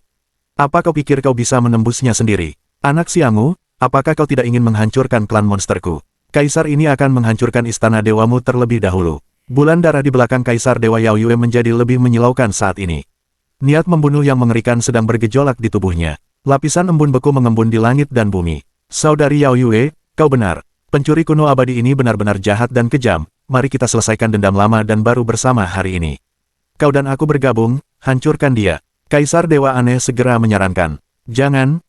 Apa kau pikir kau bisa menembusnya sendiri? Anak Xiangmu, apakah kau tidak ingin menghancurkan klan monsterku? Kaisar ini akan menghancurkan istana dewamu terlebih dahulu. Bulan darah di belakang Kaisar Dewa Yao Yue menjadi lebih menyilaukan saat ini. Niat membunuh yang mengerikan sedang bergejolak di tubuhnya. Lapisan embun beku mengembun di langit dan bumi. Saudari Yao Yue, kau benar. Pencuri kuno abadi ini benar-benar jahat dan kejam. Mari kita selesaikan dendam lama dan baru bersama hari ini. Kau dan aku bergabung, hancurkan dia. Kaisar Dewa Aneh segera menyarankan. Jangan.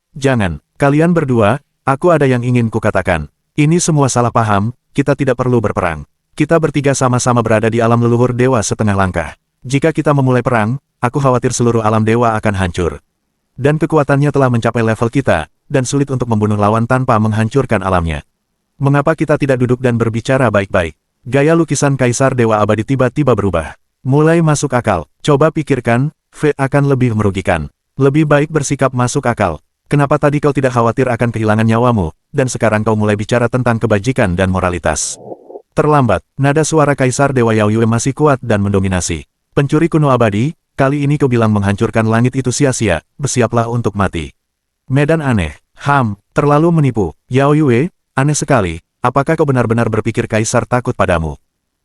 Kalian berdua, aku ada yang ingin kukatakan. Ini semua salah paham, kita tidak perlu berperang. Kita bertiga sama-sama berada di alam leluhur dewa setengah langkah. Jika kita memulai perang, aku khawatir seluruh alam dewa akan hancur. Dan kekuatannya telah mencapai level kita, dan sulit untuk membunuh lawan tanpa menghancurkan alamnya. Mengapa kita tidak duduk dan berbicara baik-baik? Gaya lukisan Kaisar Dewa Abadi tiba-tiba berubah. Mulai masuk akal. Coba pikirkan, V akan lebih merugikan. Lebih baik bersikap masuk akal. Kenapa tadi kau tidak khawatir akan kehilangan nyawamu, dan sekarang kau mulai bicara tentang kebajikan dan moralitas? Terlambat, nada suara Kaisar Dewa Yao Yue masih kuat dan mendominasi. Pencuri kuno abadi, kali ini kau bilang menghancurkan langit itu sia-sia, bersiaplah untuk mati. Medan aneh. Terlalu menipu. Yao Yue, aneh sekali. Apakah kau benar-benar berpikir Kaisar takut padamu?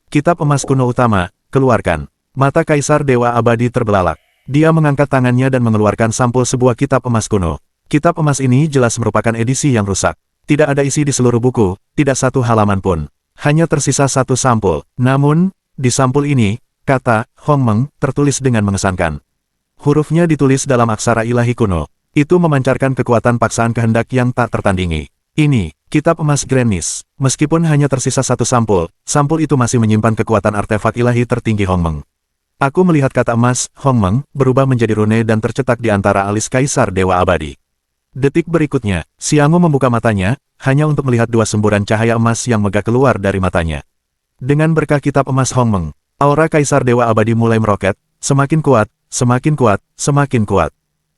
Kitab emas kuno utama, keluarkan. Mata Kaisar Dewa Abadi terbelalak. Dia mengangkat tangannya dan mengeluarkan sampul sebuah kitab emas kuno. Kitab emas ini jelas merupakan edisi yang rusak. Tidak ada isi di seluruh buku, tidak satu halaman pun. Hanya tersisa 1 sampul. Namun, di sampul ini, kata Hongmeng tertulis dengan mengesankan. Hurufnya ditulis dalam aksara ilahi kuno. Itu memancarkan kekuatan paksaan kehendak yang tak tertandingi. Ini, kitab emas Grannis. Meskipun hanya tersisa 1 sampul, sampul itu masih menyimpan kekuatan artefak ilahi tertinggi Hongmeng. Aku melihat kata emas, Hongmeng, berubah menjadi rune dan tercetak di antara alis Kaisar Dewa Abadi. Detik berikutnya, Xiangmu membuka matanya, hanya untuk melihat 2 semburan cahaya emas yang megah keluar dari matanya. Dengan berkah kitab emas Hongmeng, aura Kaisar Dewa Abadi mulai meroket, semakin kuat, semakin kuat, semakin kuat.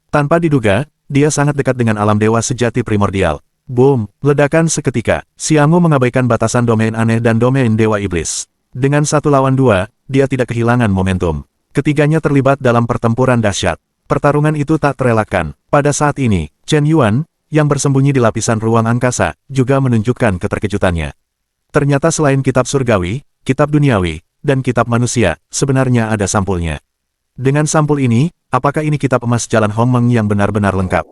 Tanpa diduga, dia sangat dekat dengan alam dewa sejati primordial. Boom! Ledakan seketika, Xiangmu mengabaikan batasan domain aneh dan domain dewa iblis. Dengan 1 lawan 2, dia tidak kehilangan momentum. Ketiganya terlibat dalam pertempuran dahsyat. Pertarungan itu tak terelakkan. Pada saat ini, Chen Yuan, yang bersembunyi di lapisan ruang angkasa, juga menunjukkan keterkejutannya. Ternyata selain kitab surgawi, kitab duniawi, dan kitab manusia, sebenarnya ada sampulnya. Dengan sampul ini, apakah ini kitab emas jalan Hongmeng yang benar-benar lengkap?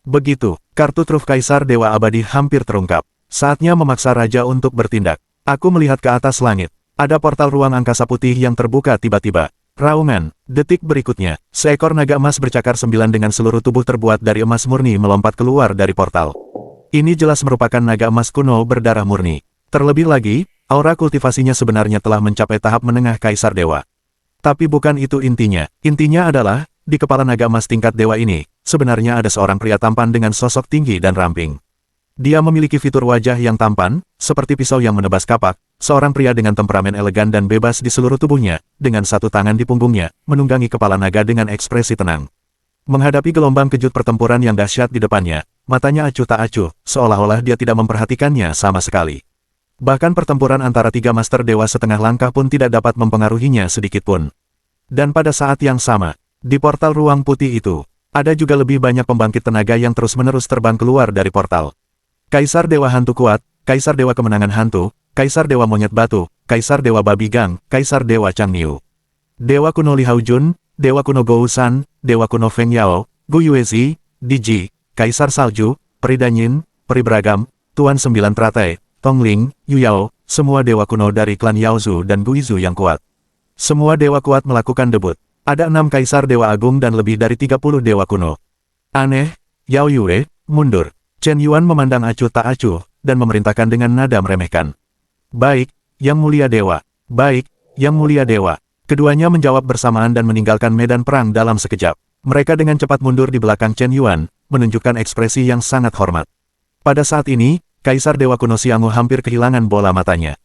Begitu, kartu truf Kaisar Dewa Abadi hampir terungkap. Saatnya memaksa Raja untuk bertindak. Aku melihat ke atas langit. Ada portal ruang angkasa putih yang terbuka tiba-tiba. Raungan, detik berikutnya, seekor naga emas bercakar 9 dengan seluruh tubuh terbuat dari emas murni melompat keluar dari portal. Ini jelas merupakan naga emas kuno berdarah murni. Terlebih lagi, aura kultivasinya sebenarnya telah mencapai tahap menengah Kaisar Dewa. Tapi bukan itu intinya. Intinya adalah, di kepala naga emas tingkat dewa ini, sebenarnya ada seorang pria tampan dengan sosok tinggi dan ramping. Dia memiliki fitur wajah yang tampan, seperti pisau yang menebas kapak, seorang pria dengan temperamen elegan dan bebas di seluruh tubuhnya, dengan 1 tangan di punggungnya, menunggangi kepala naga dengan ekspresi tenang. Menghadapi gelombang kejut pertempuran yang dahsyat di depannya, matanya acuh tak acuh, seolah-olah dia tidak memperhatikannya sama sekali. Bahkan pertempuran antara 3 master dewa setengah langkah pun tidak dapat mempengaruhinya sedikitpun. Dan pada saat yang sama, Di portal ruang putih itu, ada juga lebih banyak pembangkit tenaga yang terus-menerus terbang keluar dari portal. Kaisar Dewa Hantu Kuat, Kaisar Dewa Kemenangan Hantu, Kaisar Dewa Monyet Batu, Kaisar Dewa Babi Gang, Kaisar Dewa Changniu. Dewa Kuno Li Haojun, Dewa Kuno Gousan, Dewa Kuno Feng Yao, Gu Yuezi, Diji, Kaisar Salju, Peri Danyin, Peri Beragam, Tuan Sembilan Teratai, Tongling, Yu Yao, semua dewa kuno dari klan Yaozu dan Guizu yang kuat. Semua dewa kuat melakukan debut. Ada 6 Kaisar Dewa Agung dan lebih dari 30 dewa kuno. Aneh, Yao Yue, mundur. Chen Yuan memandang acuh tak acuh, dan memerintahkan dengan nada meremehkan. Baik, Yang Mulia Dewa. Baik, Yang Mulia Dewa. Keduanya menjawab bersamaan dan meninggalkan medan perang dalam sekejap. Mereka dengan cepat mundur di belakang Chen Yuan, menunjukkan ekspresi yang sangat hormat. Pada saat ini, Kaisar Dewa Kuno Xianghu hampir kehilangan bola matanya.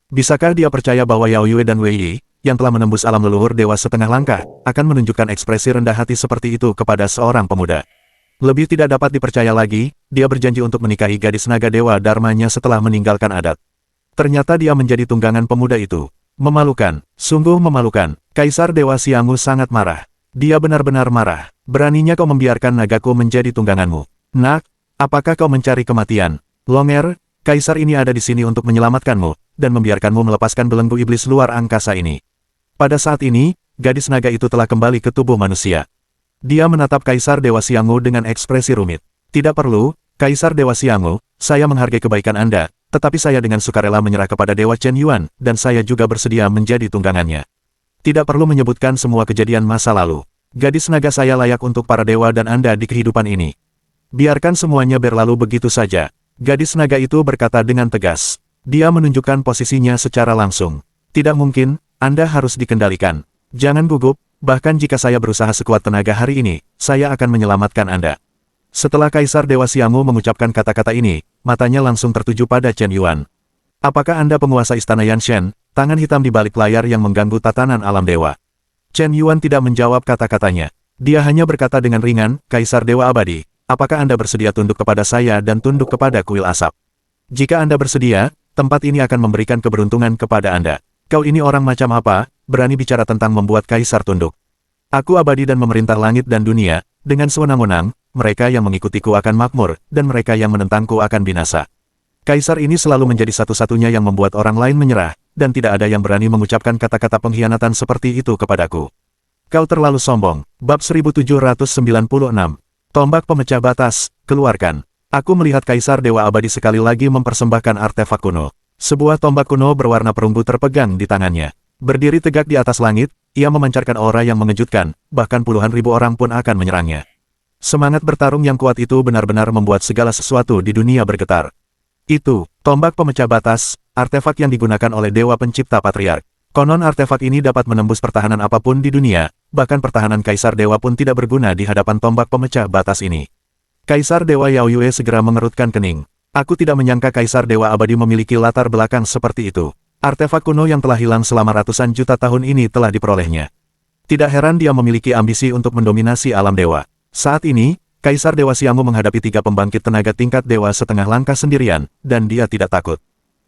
Bisakah dia percaya bahwa Yao Yue dan Wei Yi, yang telah menembus alam leluhur dewa setengah langkah, akan menunjukkan ekspresi rendah hati seperti itu kepada seorang pemuda? Lebih tidak dapat dipercaya lagi, dia berjanji untuk menikahi gadis naga dewa dharmanya setelah meninggalkan adat. Ternyata dia menjadi tunggangan pemuda itu. Memalukan, sungguh memalukan. Kaisar Dewa Xianghu sangat marah. Dia benar-benar marah. Beraninya kau membiarkan nagaku menjadi tungganganmu. Nak, apakah kau mencari kematian? Longer, Kaisar ini ada di sini untuk menyelamatkanmu, dan membiarkanmu melepaskan belenggu iblis luar angkasa ini. Pada saat ini, gadis naga itu telah kembali ke tubuh manusia. Dia menatap Kaisar Dewa Xianghu dengan ekspresi rumit. Tidak perlu, Kaisar Dewa Xianghu, saya menghargai kebaikan Anda, tetapi saya dengan sukarela menyerah kepada Dewa Chen Yuan, dan saya juga bersedia menjadi tunggangannya. Tidak perlu menyebutkan semua kejadian masa lalu. Gadis naga saya layak untuk para dewa dan Anda di kehidupan ini. Biarkan semuanya berlalu begitu saja. Gadis naga itu berkata dengan tegas. Dia menunjukkan posisinya secara langsung. Tidak mungkin, Anda harus dikendalikan. Jangan gugup, bahkan jika saya berusaha sekuat tenaga hari ini, saya akan menyelamatkan Anda. Setelah Kaisar Dewa Xianghu mengucapkan kata-kata ini, matanya langsung tertuju pada Chen Yuan. Apakah Anda penguasa istana Yanshen, tangan hitam di balik layar yang mengganggu tatanan alam dewa? Chen Yuan tidak menjawab kata-katanya. Dia hanya berkata dengan ringan, Kaisar Dewa Abadi, apakah Anda bersedia tunduk kepada saya dan tunduk kepada kuil asap? Jika Anda bersedia, tempat ini akan memberikan keberuntungan kepada Anda. Kau ini orang macam apa, berani bicara tentang membuat Kaisar tunduk? Aku abadi dan memerintah langit dan dunia, dengan sewenang-wenang, mereka yang mengikutiku akan makmur, dan mereka yang menentangku akan binasa. Kaisar ini selalu menjadi satu-satunya yang membuat orang lain menyerah, dan tidak ada yang berani mengucapkan kata-kata pengkhianatan seperti itu kepadaku. Kau terlalu sombong. Bab 1796. Tombak pemecah batas, keluarkan. Aku melihat Kaisar Dewa Abadi sekali lagi mempersembahkan artefak kuno. Sebuah tombak kuno berwarna perunggu terpegang di tangannya. Berdiri tegak di atas langit, ia memancarkan aura yang mengejutkan, bahkan puluhan ribu orang pun akan menyerangnya. Semangat bertarung yang kuat itu benar-benar membuat segala sesuatu di dunia bergetar. Itu, tombak pemecah batas, artefak yang digunakan oleh Dewa Pencipta Patriark. Konon artefak ini dapat menembus pertahanan apapun di dunia, bahkan pertahanan Kaisar Dewa pun tidak berguna di hadapan tombak pemecah batas ini. Kaisar Dewa Yao Yue segera mengerutkan kening. Aku tidak menyangka Kaisar Dewa Abadi memiliki latar belakang seperti itu. Artefak kuno yang telah hilang selama ratusan juta tahun ini telah diperolehnya. Tidak heran dia memiliki ambisi untuk mendominasi alam dewa. Saat ini, Kaisar Dewa Xianghu menghadapi 3 pembangkit tenaga tingkat dewa setengah langkah sendirian, dan dia tidak takut.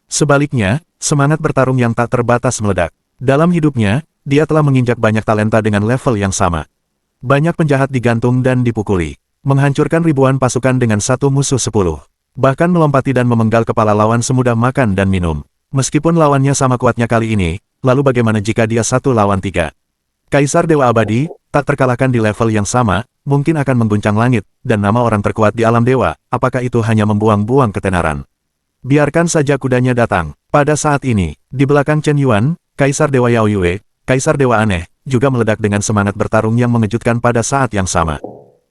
Sebaliknya, semangat bertarung yang tak terbatas meledak. Dalam hidupnya, dia telah menginjak banyak talenta dengan level yang sama. Banyak penjahat digantung dan dipukuli. Menghancurkan ribuan pasukan dengan satu musuh 10. Bahkan melompati dan memenggal kepala lawan semudah makan dan minum. Meskipun lawannya sama kuatnya kali ini, lalu bagaimana jika dia 1 lawan 3? Kaisar Dewa Abadi, tak terkalahkan di level yang sama, mungkin akan mengguncang langit, dan nama orang terkuat di alam dewa, apakah itu hanya membuang-buang ketenaran? Biarkan saja kudanya datang. Pada saat ini, di belakang Chen Yuan, Kaisar Dewa Yao Yue, Kaisar Dewa Aneh, juga meledak dengan semangat bertarung yang mengejutkan pada saat yang sama.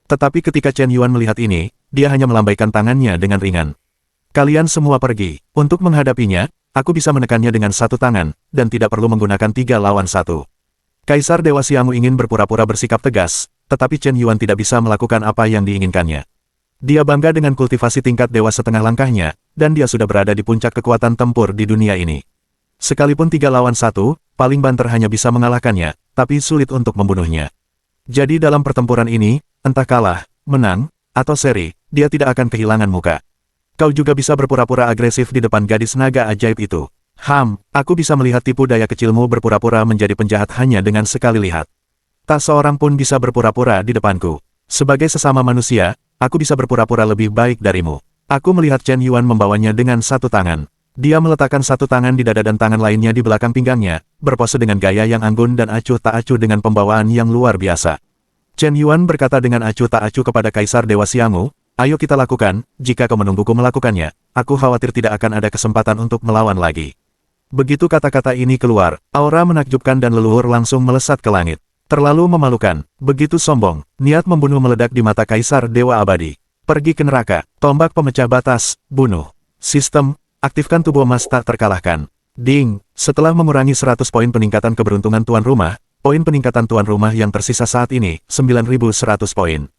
Tetapi ketika Chen Yuan melihat ini, dia hanya melambaikan tangannya dengan ringan. Kalian semua pergi. Untuk menghadapinya, aku bisa menekannya dengan 1 tangan, dan tidak perlu menggunakan 3 lawan 1. Kaisar Dewa Xianghu ingin berpura-pura bersikap tegas, tetapi Chen Yuan tidak bisa melakukan apa yang diinginkannya. Dia bangga dengan kultivasi tingkat dewa setengah langkahnya, dan dia sudah berada di puncak kekuatan tempur di dunia ini. Sekalipun 3 lawan 1, paling banter hanya bisa mengalahkannya, tapi sulit untuk membunuhnya. Jadi dalam pertempuran ini, entah kalah, menang, atau seri, dia tidak akan kehilangan muka. Kau juga bisa berpura-pura agresif di depan gadis naga ajaib itu. Aku bisa melihat tipu daya kecilmu berpura-pura menjadi penjahat hanya dengan sekali lihat. Tak seorang pun bisa berpura-pura di depanku. Sebagai sesama manusia, aku bisa berpura-pura lebih baik darimu. Aku melihat Chen Yuan membawanya dengan satu tangan. Dia meletakkan satu tangan di dada dan tangan lainnya di belakang pinggangnya, berpose dengan gaya yang anggun dan acuh tak acuh dengan pembawaan yang luar biasa. Chen Yuan berkata dengan acuh tak acuh kepada Kaisar Dewa Xiang'u, "Ayo kita lakukan, jika kau menungguku melakukannya, aku khawatir tidak akan ada kesempatan untuk melawan lagi." Begitu kata-kata ini keluar, aura menakjubkan dan leluhur langsung melesat ke langit. Terlalu memalukan, begitu sombong, niat membunuh meledak di mata Kaisar Dewa Abadi. Pergi ke neraka, tombak pemecah batas, bunuh. Sistem, aktifkan tubuh emas tak terkalahkan. Ding, setelah mengurangi 100 poin peningkatan keberuntungan tuan rumah, poin peningkatan tuan rumah yang tersisa saat ini, 9.100 poin.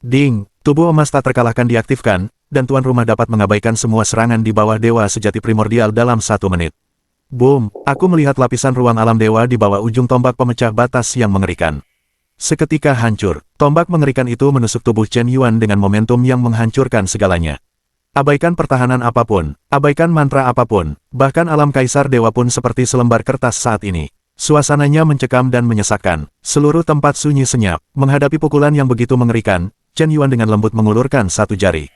Ding, tubuh emas tak terkalahkan diaktifkan, dan tuan rumah dapat mengabaikan semua serangan di bawah dewa sejati primordial dalam 1 menit. Boom, aku melihat lapisan ruang alam dewa di bawah ujung tombak pemecah batas yang mengerikan. Seketika hancur, tombak mengerikan itu menusuk tubuh Chen Yuan dengan momentum yang menghancurkan segalanya. Abaikan pertahanan apapun, abaikan mantra apapun, bahkan alam Kaisar Dewa pun seperti selembar kertas saat ini. Suasananya mencekam dan menyesakkan, seluruh tempat sunyi senyap, menghadapi pukulan yang begitu mengerikan, Chen Yuan dengan lembut mengulurkan satu jari.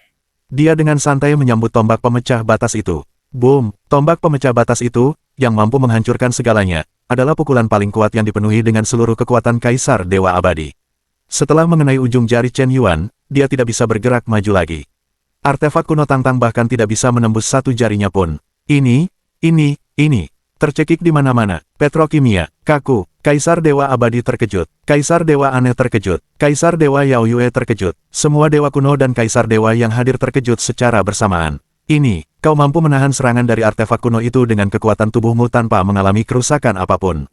Dia dengan santai menyambut tombak pemecah batas itu. Boom, tombak pemecah batas itu, yang mampu menghancurkan segalanya, adalah pukulan paling kuat yang dipenuhi dengan seluruh kekuatan Kaisar Dewa Abadi. Setelah mengenai ujung jari Chen Yuan, dia tidak bisa bergerak maju lagi. Artefak kuno Tangtang bahkan tidak bisa menembus satu jarinya pun. Ini, tercekik di mana-mana, petrokimia, kaku, Kaisar Dewa Abadi terkejut, Kaisar Dewa Aneh terkejut, Kaisar Dewa Yao Yue terkejut, semua dewa kuno dan Kaisar Dewa yang hadir terkejut secara bersamaan. Ini, kau mampu menahan serangan dari artefak kuno itu dengan kekuatan tubuhmu tanpa mengalami kerusakan apapun.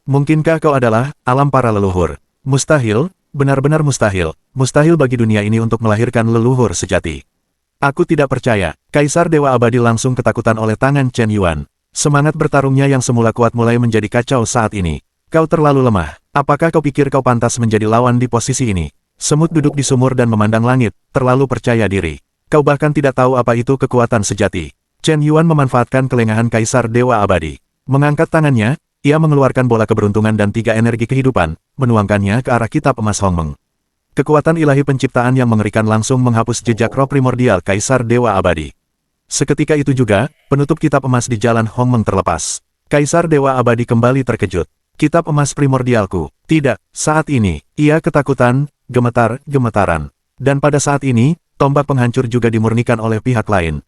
Mungkinkah kau adalah alam para leluhur? Mustahil, benar-benar mustahil, mustahil bagi dunia ini untuk melahirkan leluhur sejati. Aku tidak percaya, Kaisar Dewa Abadi langsung ketakutan oleh tangan Chen Yuan. Semangat bertarungnya yang semula kuat mulai menjadi kacau saat ini. Kau terlalu lemah, apakah kau pikir kau pantas menjadi lawan di posisi ini? Semut duduk di sumur dan memandang langit, terlalu percaya diri. Kau bahkan tidak tahu apa itu kekuatan sejati. Chen Yuan memanfaatkan kelengahan Kaisar Dewa Abadi. Mengangkat tangannya, ia mengeluarkan bola keberuntungan dan 3 energi kehidupan, menuangkannya ke arah kitab emas Hongmeng. Kekuatan ilahi penciptaan yang mengerikan langsung menghapus jejak roh primordial Kaisar Dewa Abadi. Seketika itu juga, penutup kitab emas di jalan Hongmeng terlepas. Kaisar Dewa Abadi kembali terkejut. Kitab emas primordialku. Tidak, saat ini, ia ketakutan, gemetaran. Dan pada saat ini, tombak penghancur juga dimurnikan oleh pihak lain.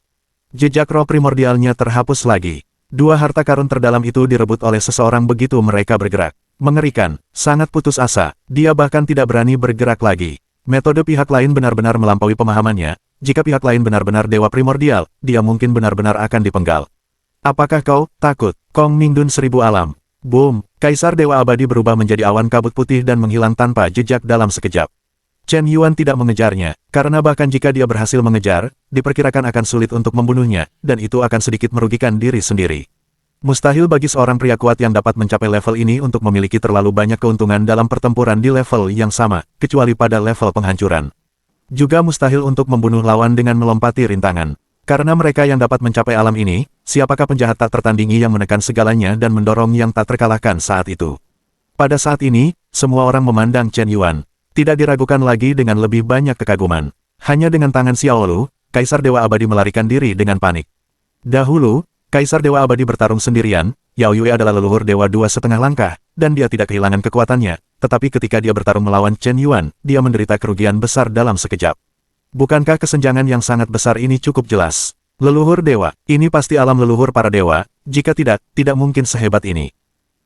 Jejak roh primordialnya terhapus lagi. 2 harta karun terdalam itu direbut oleh seseorang begitu mereka bergerak. Mengerikan, sangat putus asa, dia bahkan tidak berani bergerak lagi. Metode pihak lain benar-benar melampaui pemahamannya, jika pihak lain benar-benar dewa primordial, dia mungkin benar-benar akan dipenggal. Apakah kau takut? Kong Mingdun 1000 alam. Boom, Kaisar Dewa Abadi berubah menjadi awan kabut putih dan menghilang tanpa jejak dalam sekejap. Chen Yuan tidak mengejarnya, karena bahkan jika dia berhasil mengejar, diperkirakan akan sulit untuk membunuhnya, dan itu akan sedikit merugikan diri sendiri. Mustahil bagi seorang pria kuat yang dapat mencapai level ini untuk memiliki terlalu banyak keuntungan dalam pertempuran di level yang sama, kecuali pada level penghancuran. Juga mustahil untuk membunuh lawan dengan melompati rintangan. Karena mereka yang dapat mencapai alam ini, siapakah penjahat tak tertandingi yang menekan segalanya dan mendorong yang tak terkalahkan saat itu. Pada saat ini, semua orang memandang Chen Yuan. Tidak diragukan lagi dengan lebih banyak kekaguman. Hanya dengan tangan Xiaolu, Kaisar Dewa Abadi melarikan diri dengan panik. Dahulu, Kaisar Dewa Abadi bertarung sendirian, Yao Yue adalah leluhur Dewa 2,5 langkah, dan dia tidak kehilangan kekuatannya, tetapi ketika dia bertarung melawan Chen Yuan, dia menderita kerugian besar dalam sekejap. Bukankah kesenjangan yang sangat besar ini cukup jelas? Leluhur Dewa, ini pasti alam leluhur para dewa, jika tidak mungkin sehebat ini.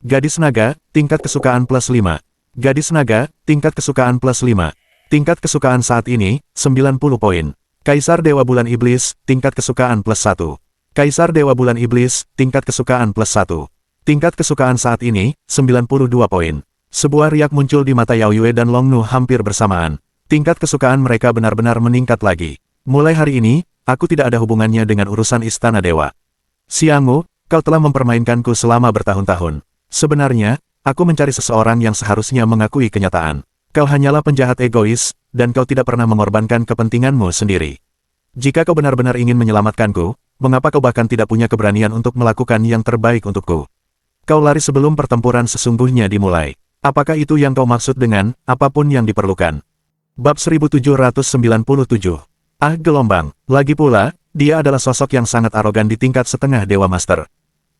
Gadis naga, tingkat kesukaan plus 5. Gadis naga, tingkat kesukaan plus 5. Tingkat kesukaan saat ini, 90 poin. Kaisar Dewa Bulan Iblis, tingkat kesukaan plus 1. Kaisar Dewa Bulan Iblis, tingkat kesukaan plus 1. Tingkat kesukaan saat ini, 92 poin. Sebuah riak muncul di mata Yao Yue dan Long Nu hampir bersamaan. Tingkat kesukaan mereka benar-benar meningkat lagi. Mulai hari ini, aku tidak ada hubungannya dengan urusan Istana Dewa. Xiang'u, kau telah mempermainkanku selama bertahun-tahun. Sebenarnya, aku mencari seseorang yang seharusnya mengakui kenyataan. Kau hanyalah penjahat egois, dan kau tidak pernah mengorbankan kepentinganmu sendiri. Jika kau benar-benar ingin menyelamatkanku, mengapa kau bahkan tidak punya keberanian untuk melakukan yang terbaik untukku? Kau lari sebelum pertempuran sesungguhnya dimulai. Apakah itu yang kau maksud dengan, apapun yang diperlukan? Bab 1797. Ah gelombang, lagi pula, dia adalah sosok yang sangat arogan di tingkat setengah Dewa Master.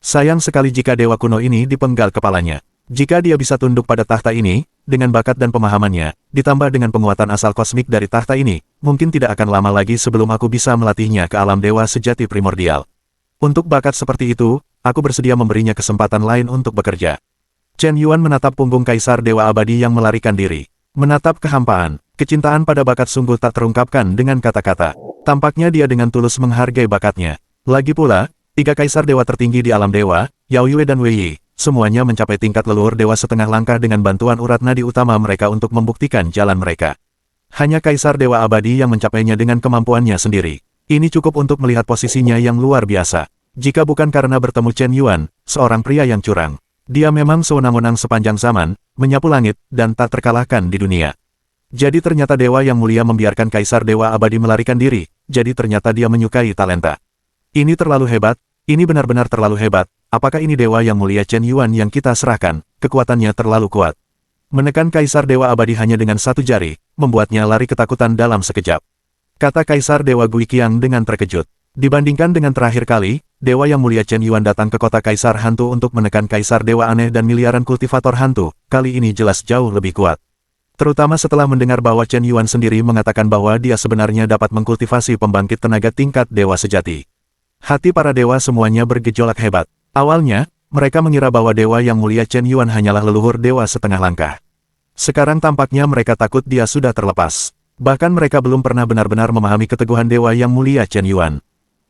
Sayang sekali jika dewa kuno ini dipenggal kepalanya. Jika dia bisa tunduk pada tahta ini, dengan bakat dan pemahamannya, ditambah dengan penguatan asal kosmik dari tahta ini, mungkin tidak akan lama lagi sebelum aku bisa melatihnya ke alam dewa sejati primordial. Untuk bakat seperti itu, aku bersedia memberinya kesempatan lain untuk bekerja. Chen Yuan menatap punggung Kaisar Dewa Abadi yang melarikan diri. Menatap kehampaan, kecintaan pada bakat sungguh tak terungkapkan dengan kata-kata. Tampaknya dia dengan tulus menghargai bakatnya. Lagi pula, 3 Kaisar Dewa tertinggi di alam dewa, Yao Yue dan Wei Yi, semuanya mencapai tingkat leluhur dewa setengah langkah dengan bantuan urat nadi utama mereka untuk membuktikan jalan mereka. Hanya Kaisar Dewa Abadi yang mencapainya dengan kemampuannya sendiri. Ini cukup untuk melihat posisinya yang luar biasa. Jika bukan karena bertemu Chen Yuan, seorang pria yang curang. Dia memang sewenang-wenang sepanjang zaman, menyapu langit, dan tak terkalahkan di dunia. Jadi ternyata dewa yang mulia membiarkan Kaisar Dewa Abadi melarikan diri, jadi ternyata dia menyukai talenta. Ini terlalu hebat, ini benar-benar terlalu hebat, apakah ini dewa yang mulia Chen Yuan yang kita serahkan, kekuatannya terlalu kuat. Menekan Kaisar Dewa Abadi hanya dengan satu jari, membuatnya lari ketakutan dalam sekejap. Kata Kaisar Dewa Gui Qiang dengan terkejut. Dibandingkan dengan terakhir kali, Dewa yang mulia Chen Yuan datang ke kota Kaisar Hantu untuk menekan Kaisar Dewa Aneh dan miliaran kultivator hantu, kali ini jelas jauh lebih kuat. Terutama setelah mendengar bahwa Chen Yuan sendiri mengatakan bahwa dia sebenarnya dapat mengkultivasi pembangkit tenaga tingkat dewa sejati. Hati para dewa semuanya bergejolak hebat. Awalnya, mereka mengira bahwa dewa yang mulia Chen Yuan hanyalah leluhur dewa setengah langkah. Sekarang tampaknya mereka takut dia sudah terlepas. Bahkan mereka belum pernah benar-benar memahami keteguhan dewa yang mulia Chen Yuan.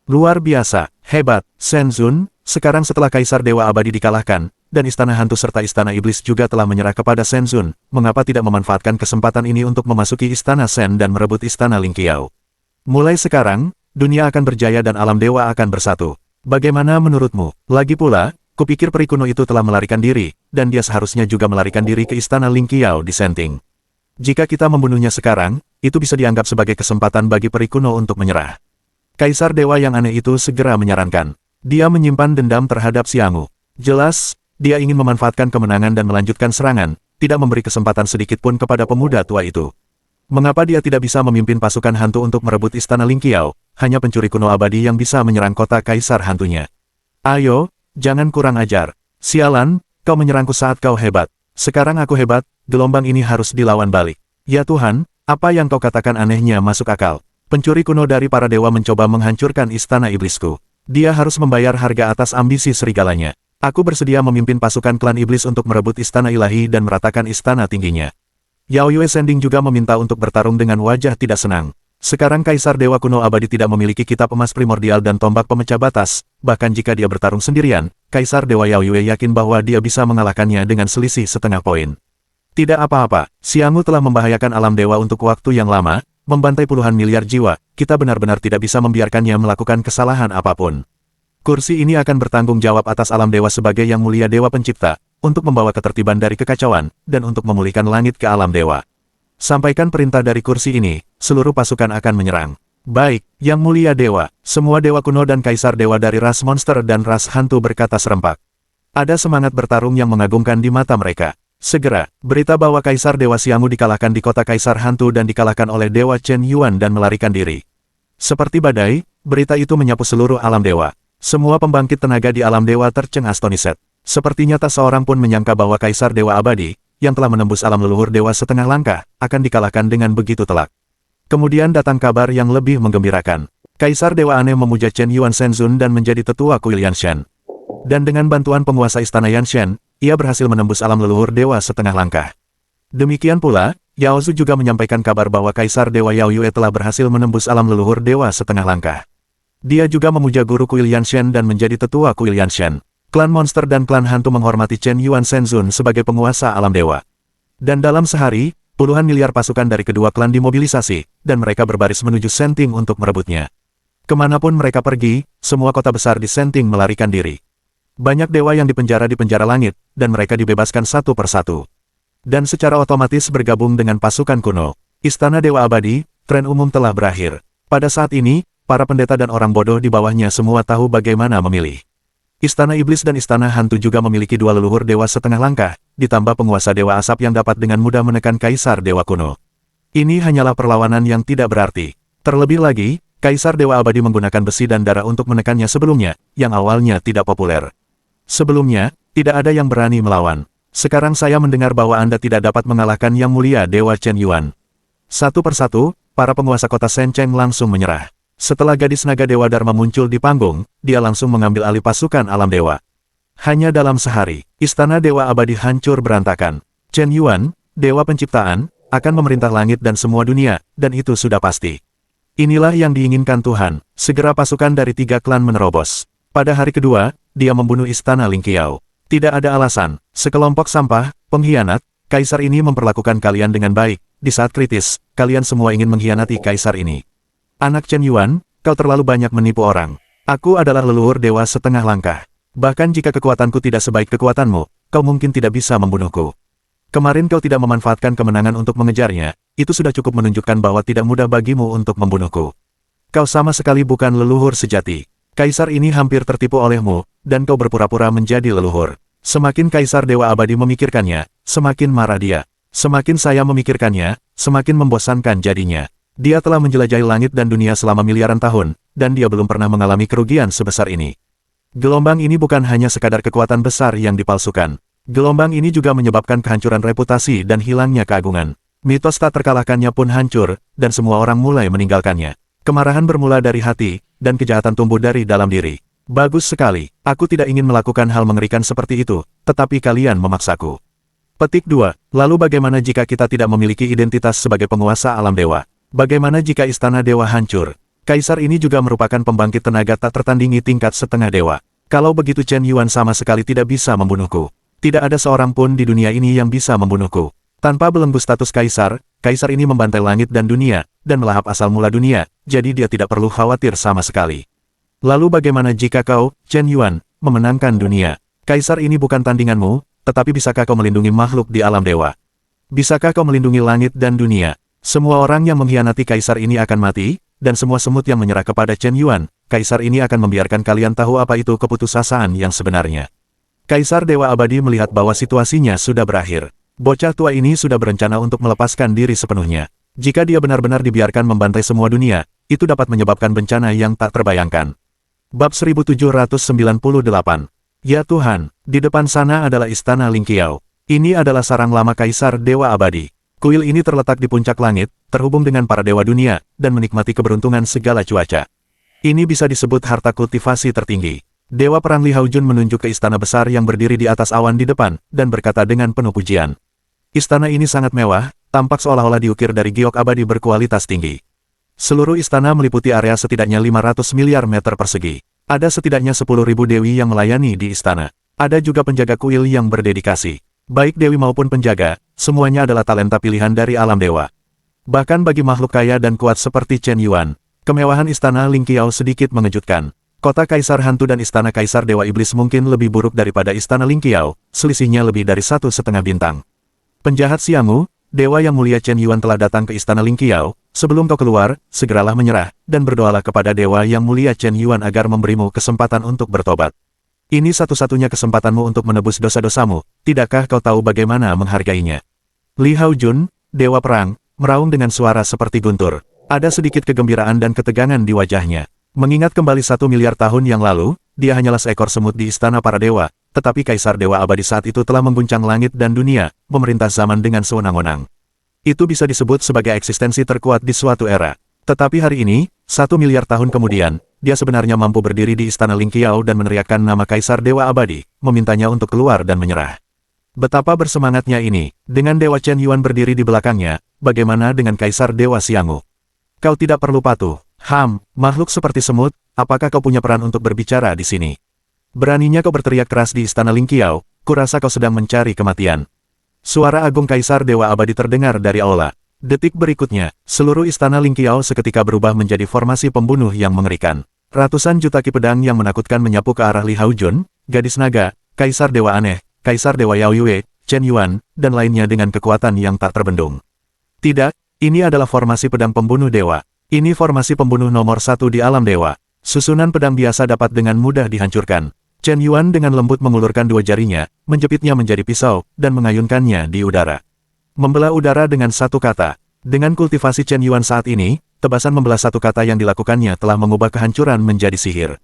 Luar biasa, hebat, Shen Zun, sekarang setelah Kaisar Dewa Abadi dikalahkan, dan Istana Hantu serta Istana Iblis juga telah menyerah kepada Shen Zun, mengapa tidak memanfaatkan kesempatan ini untuk memasuki Istana Shen dan merebut Istana Ling Qiao? Mulai sekarang, dunia akan berjaya dan alam dewa akan bersatu. Bagaimana menurutmu? Lagi pula, kupikir peri kuno itu telah melarikan diri, dan dia seharusnya juga melarikan diri ke Istana Ling Qiao di Senting. Jika kita membunuhnya sekarang, itu bisa dianggap sebagai kesempatan bagi peri kuno untuk menyerah. Kaisar Dewa yang aneh itu segera menyarankan. Dia menyimpan dendam terhadap Xiang'u. Jelas, dia ingin memanfaatkan kemenangan dan melanjutkan serangan, tidak memberi kesempatan sedikit pun kepada pemuda tua itu. Mengapa dia tidak bisa memimpin pasukan hantu untuk merebut Istana Ling Qiao? Hanya pencuri kuno abadi yang bisa menyerang kota Kaisar Hantunya. Ayo, jangan kurang ajar. Sialan, kau menyerangku saat kau hebat. Sekarang aku hebat, gelombang ini harus dilawan balik. Ya Tuhan, apa yang kau katakan anehnya masuk akal. Pencuri kuno dari para dewa mencoba menghancurkan istana iblisku. Dia harus membayar harga atas ambisi serigalanya. Aku bersedia memimpin pasukan klan iblis untuk merebut istana ilahi dan meratakan istana tingginya. Yao Yue Sending juga meminta untuk bertarung dengan wajah tidak senang. Sekarang Kaisar Dewa Kuno Abadi tidak memiliki kitab emas primordial dan tombak pemecah batas, bahkan jika dia bertarung sendirian, Kaisar Dewa Yao Yue yakin bahwa dia bisa mengalahkannya dengan selisih setengah poin. Tidak apa-apa, Xiang'u telah membahayakan alam dewa untuk waktu yang lama, membantai puluhan miliar jiwa, kita benar-benar tidak bisa membiarkannya melakukan kesalahan apapun. Kursi ini akan bertanggung jawab atas alam dewa sebagai yang mulia dewa pencipta, untuk membawa ketertiban dari kekacauan, dan untuk memulihkan langit ke alam dewa. Sampaikan perintah dari kursi ini, seluruh pasukan akan menyerang. Baik, yang mulia dewa, semua dewa kuno dan kaisar dewa dari ras monster dan ras hantu berkata serempak. Ada semangat bertarung yang mengagumkan di mata mereka. Segera, berita bahwa Kaisar Dewa Xiang'u dikalahkan di kota Kaisar Hantu dan dikalahkan oleh Dewa Chen Yuan dan melarikan diri. Seperti badai, berita itu menyapu seluruh alam dewa. Semua pembangkit tenaga di alam dewa tercengang astoniset. Sepertinya tak seorang pun menyangka bahwa Kaisar Dewa Abadi, yang telah menembus alam leluhur dewa setengah langkah, akan dikalahkan dengan begitu telak. Kemudian datang kabar yang lebih menggembirakan. Kaisar Dewa Aneh memuja Chen Yuan Shenzun dan menjadi tetua kuil Yanshen. Dan dengan bantuan penguasa istana Yanshen, ia berhasil menembus alam leluhur dewa setengah langkah. Demikian pula, Yao Zu juga menyampaikan kabar bahwa Kaisar Dewa Yao Yue telah berhasil menembus alam leluhur dewa setengah langkah. Dia juga memuja guru kuil Yanshen dan menjadi tetua kuil Yanshen. Klan monster dan klan hantu menghormati Chen Yuan Shenzun sebagai penguasa alam dewa. Dan dalam sehari, puluhan miliar pasukan dari kedua klan dimobilisasi, dan mereka berbaris menuju Senting untuk merebutnya. Kemanapun mereka pergi, semua kota besar di Senting melarikan diri. Banyak dewa yang dipenjara di penjara langit, dan mereka dibebaskan satu persatu. Dan secara otomatis bergabung dengan pasukan kuno. Istana Dewa Abadi, tren umum telah berakhir. Pada saat ini, para pendeta dan orang bodoh di bawahnya semua tahu bagaimana memilih. Istana Iblis dan Istana Hantu juga memiliki dua leluhur dewa setengah langkah, ditambah penguasa Dewa Asap yang dapat dengan mudah menekan Kaisar Dewa Kuno. Ini hanyalah perlawanan yang tidak berarti. Terlebih lagi, Kaisar Dewa Abadi menggunakan besi dan darah untuk menekannya sebelumnya, yang awalnya tidak populer. Sebelumnya, tidak ada yang berani melawan. Sekarang saya mendengar bahwa Anda tidak dapat mengalahkan Yang Mulia Dewa Chen Yuan. Satu persatu, para penguasa kota Sencheng langsung menyerah. Setelah gadis naga Dewa Dharma muncul di panggung, dia langsung mengambil alih pasukan alam dewa. Hanya dalam sehari, Istana Dewa Abadi hancur berantakan. Chen Yuan, Dewa Penciptaan, akan memerintah langit dan semua dunia, dan itu sudah pasti. Inilah yang diinginkan Tuhan, segera pasukan dari 3 klan menerobos. Pada hari kedua, dia membunuh Istana Lingqiao. Tidak ada alasan, sekelompok sampah, pengkhianat, Kaisar ini memperlakukan kalian dengan baik. Di saat kritis, kalian semua ingin mengkhianati Kaisar ini. Anak Chen Yuan, kau terlalu banyak menipu orang. Aku adalah leluhur dewa setengah langkah. Bahkan jika kekuatanku tidak sebaik kekuatanmu, kau mungkin tidak bisa membunuhku. Kemarin kau tidak memanfaatkan kemenangan untuk mengejarnya, itu sudah cukup menunjukkan bahwa tidak mudah bagimu untuk membunuhku. Kau sama sekali bukan leluhur sejati. Kaisar ini hampir tertipu olehmu, dan kau berpura-pura menjadi leluhur. Semakin Kaisar Dewa Abadi memikirkannya, semakin marah dia. Semakin saya memikirkannya, semakin membosankan jadinya. Dia telah menjelajahi langit dan dunia selama miliaran tahun, dan dia belum pernah mengalami kerugian sebesar ini. Gelombang ini bukan hanya sekadar kekuatan besar yang dipalsukan. Gelombang ini juga menyebabkan kehancuran reputasi dan hilangnya keagungan. Mitos tak terkalahkannya pun hancur, dan semua orang mulai meninggalkannya. Kemarahan bermula dari hati, dan kejahatan tumbuh dari dalam diri. Bagus sekali, aku tidak ingin melakukan hal mengerikan seperti itu, tetapi kalian memaksaku. Petik 2. Lalu bagaimana jika kita tidak memiliki identitas sebagai penguasa alam dewa? Bagaimana jika Istana Dewa hancur? Kaisar ini juga merupakan pembangkit tenaga tak tertandingi tingkat setengah dewa. Kalau begitu Chen Yuan sama sekali tidak bisa membunuhku. Tidak ada seorang pun di dunia ini yang bisa membunuhku. Tanpa belenggu status Kaisar, Kaisar ini membantai langit dan dunia, dan melahap asal mula dunia, jadi dia tidak perlu khawatir sama sekali. Lalu bagaimana jika kau, Chen Yuan, memenangkan dunia? Kaisar ini bukan tandinganmu, tetapi bisakah kau melindungi makhluk di alam dewa? Bisakah kau melindungi langit dan dunia? Semua orang yang mengkhianati Kaisar ini akan mati, dan semua semut yang menyerah kepada Chen Yuan, Kaisar ini akan membiarkan kalian tahu apa itu keputusasaan yang sebenarnya. Kaisar Dewa Abadi melihat bahwa situasinya sudah berakhir. Bocah tua ini sudah berencana untuk melepaskan diri sepenuhnya. Jika dia benar-benar dibiarkan membantai semua dunia, itu dapat menyebabkan bencana yang tak terbayangkan. Bab 1798. Ya Tuhan, di depan sana adalah Istana Lingqiao. Ini adalah sarang lama Kaisar Dewa Abadi. Kuil ini terletak di puncak langit, terhubung dengan para dewa dunia, dan menikmati keberuntungan segala cuaca. Ini bisa disebut harta kultivasi tertinggi. Dewa Perang Li Haojun menunjuk ke istana besar yang berdiri di atas awan di depan, dan berkata dengan penuh pujian. Istana ini sangat mewah, tampak seolah-olah diukir dari giok abadi berkualitas tinggi. Seluruh istana meliputi area setidaknya 500 miliar meter persegi. Ada setidaknya 10.000 dewi yang melayani di istana. Ada juga penjaga kuil yang berdedikasi. Baik dewi maupun penjaga, semuanya adalah talenta pilihan dari alam dewa. Bahkan bagi makhluk kaya dan kuat seperti Chen Yuan, kemewahan Istana Lingqiao sedikit mengejutkan. Kota Kaisar Hantu dan Istana Kaisar Dewa Iblis mungkin lebih buruk daripada Istana Lingqiao, selisihnya lebih dari 1,5 bintang. Penjahat Xiang'u, Dewa yang mulia Chen Yuan telah datang ke Istana Lingqiao. Sebelum kau keluar, segeralah menyerah, dan berdoalah kepada Dewa yang mulia Chen Yuan agar memberimu kesempatan untuk bertobat. Ini satu-satunya kesempatanmu untuk menebus dosa-dosamu, tidakkah kau tahu bagaimana menghargainya? Li Haojun, Dewa Perang, meraung dengan suara seperti guntur. Ada sedikit kegembiraan dan ketegangan di wajahnya. Mengingat kembali 1 miliar tahun yang lalu, dia hanyalah seekor semut di istana para dewa, tetapi Kaisar Dewa Abadi saat itu telah mengguncang langit dan dunia, memerintah zaman dengan sewenang-wenang. Itu bisa disebut sebagai eksistensi terkuat di suatu era. Tetapi hari ini, 1 miliar tahun kemudian, dia sebenarnya mampu berdiri di Istana Lingqiao dan meneriakkan nama Kaisar Dewa Abadi, memintanya untuk keluar dan menyerah. Betapa bersemangatnya ini, dengan Dewa Chen Yuan berdiri di belakangnya, bagaimana dengan Kaisar Dewa Xiang'u? Kau tidak perlu patuh. Makhluk seperti semut, apakah kau punya peran untuk berbicara di sini? Beraninya kau berteriak keras di Istana Lingqiao, kurasa kau sedang mencari kematian. Suara agung Kaisar Dewa Abadi terdengar dari aula. Detik berikutnya, seluruh Istana Lingqiao seketika berubah menjadi formasi pembunuh yang mengerikan. Ratusan juta ki pedang yang menakutkan menyapu ke arah Li Haojun, Gadis Naga, Kaisar Dewa Aneh, Kaisar Dewa Yao Yue, Chen Yuan, dan lainnya dengan kekuatan yang tak terbendung. Tidak, ini adalah formasi pedang pembunuh dewa. Ini formasi pembunuh nomor 1 di alam dewa. Susunan pedang biasa dapat dengan mudah dihancurkan. Chen Yuan dengan lembut mengulurkan dua jarinya, menjepitnya menjadi pisau, dan mengayunkannya di udara. Membelah udara dengan satu kata. Dengan kultivasi Chen Yuan saat ini, tebasan membelah satu kata yang dilakukannya telah mengubah kehancuran menjadi sihir.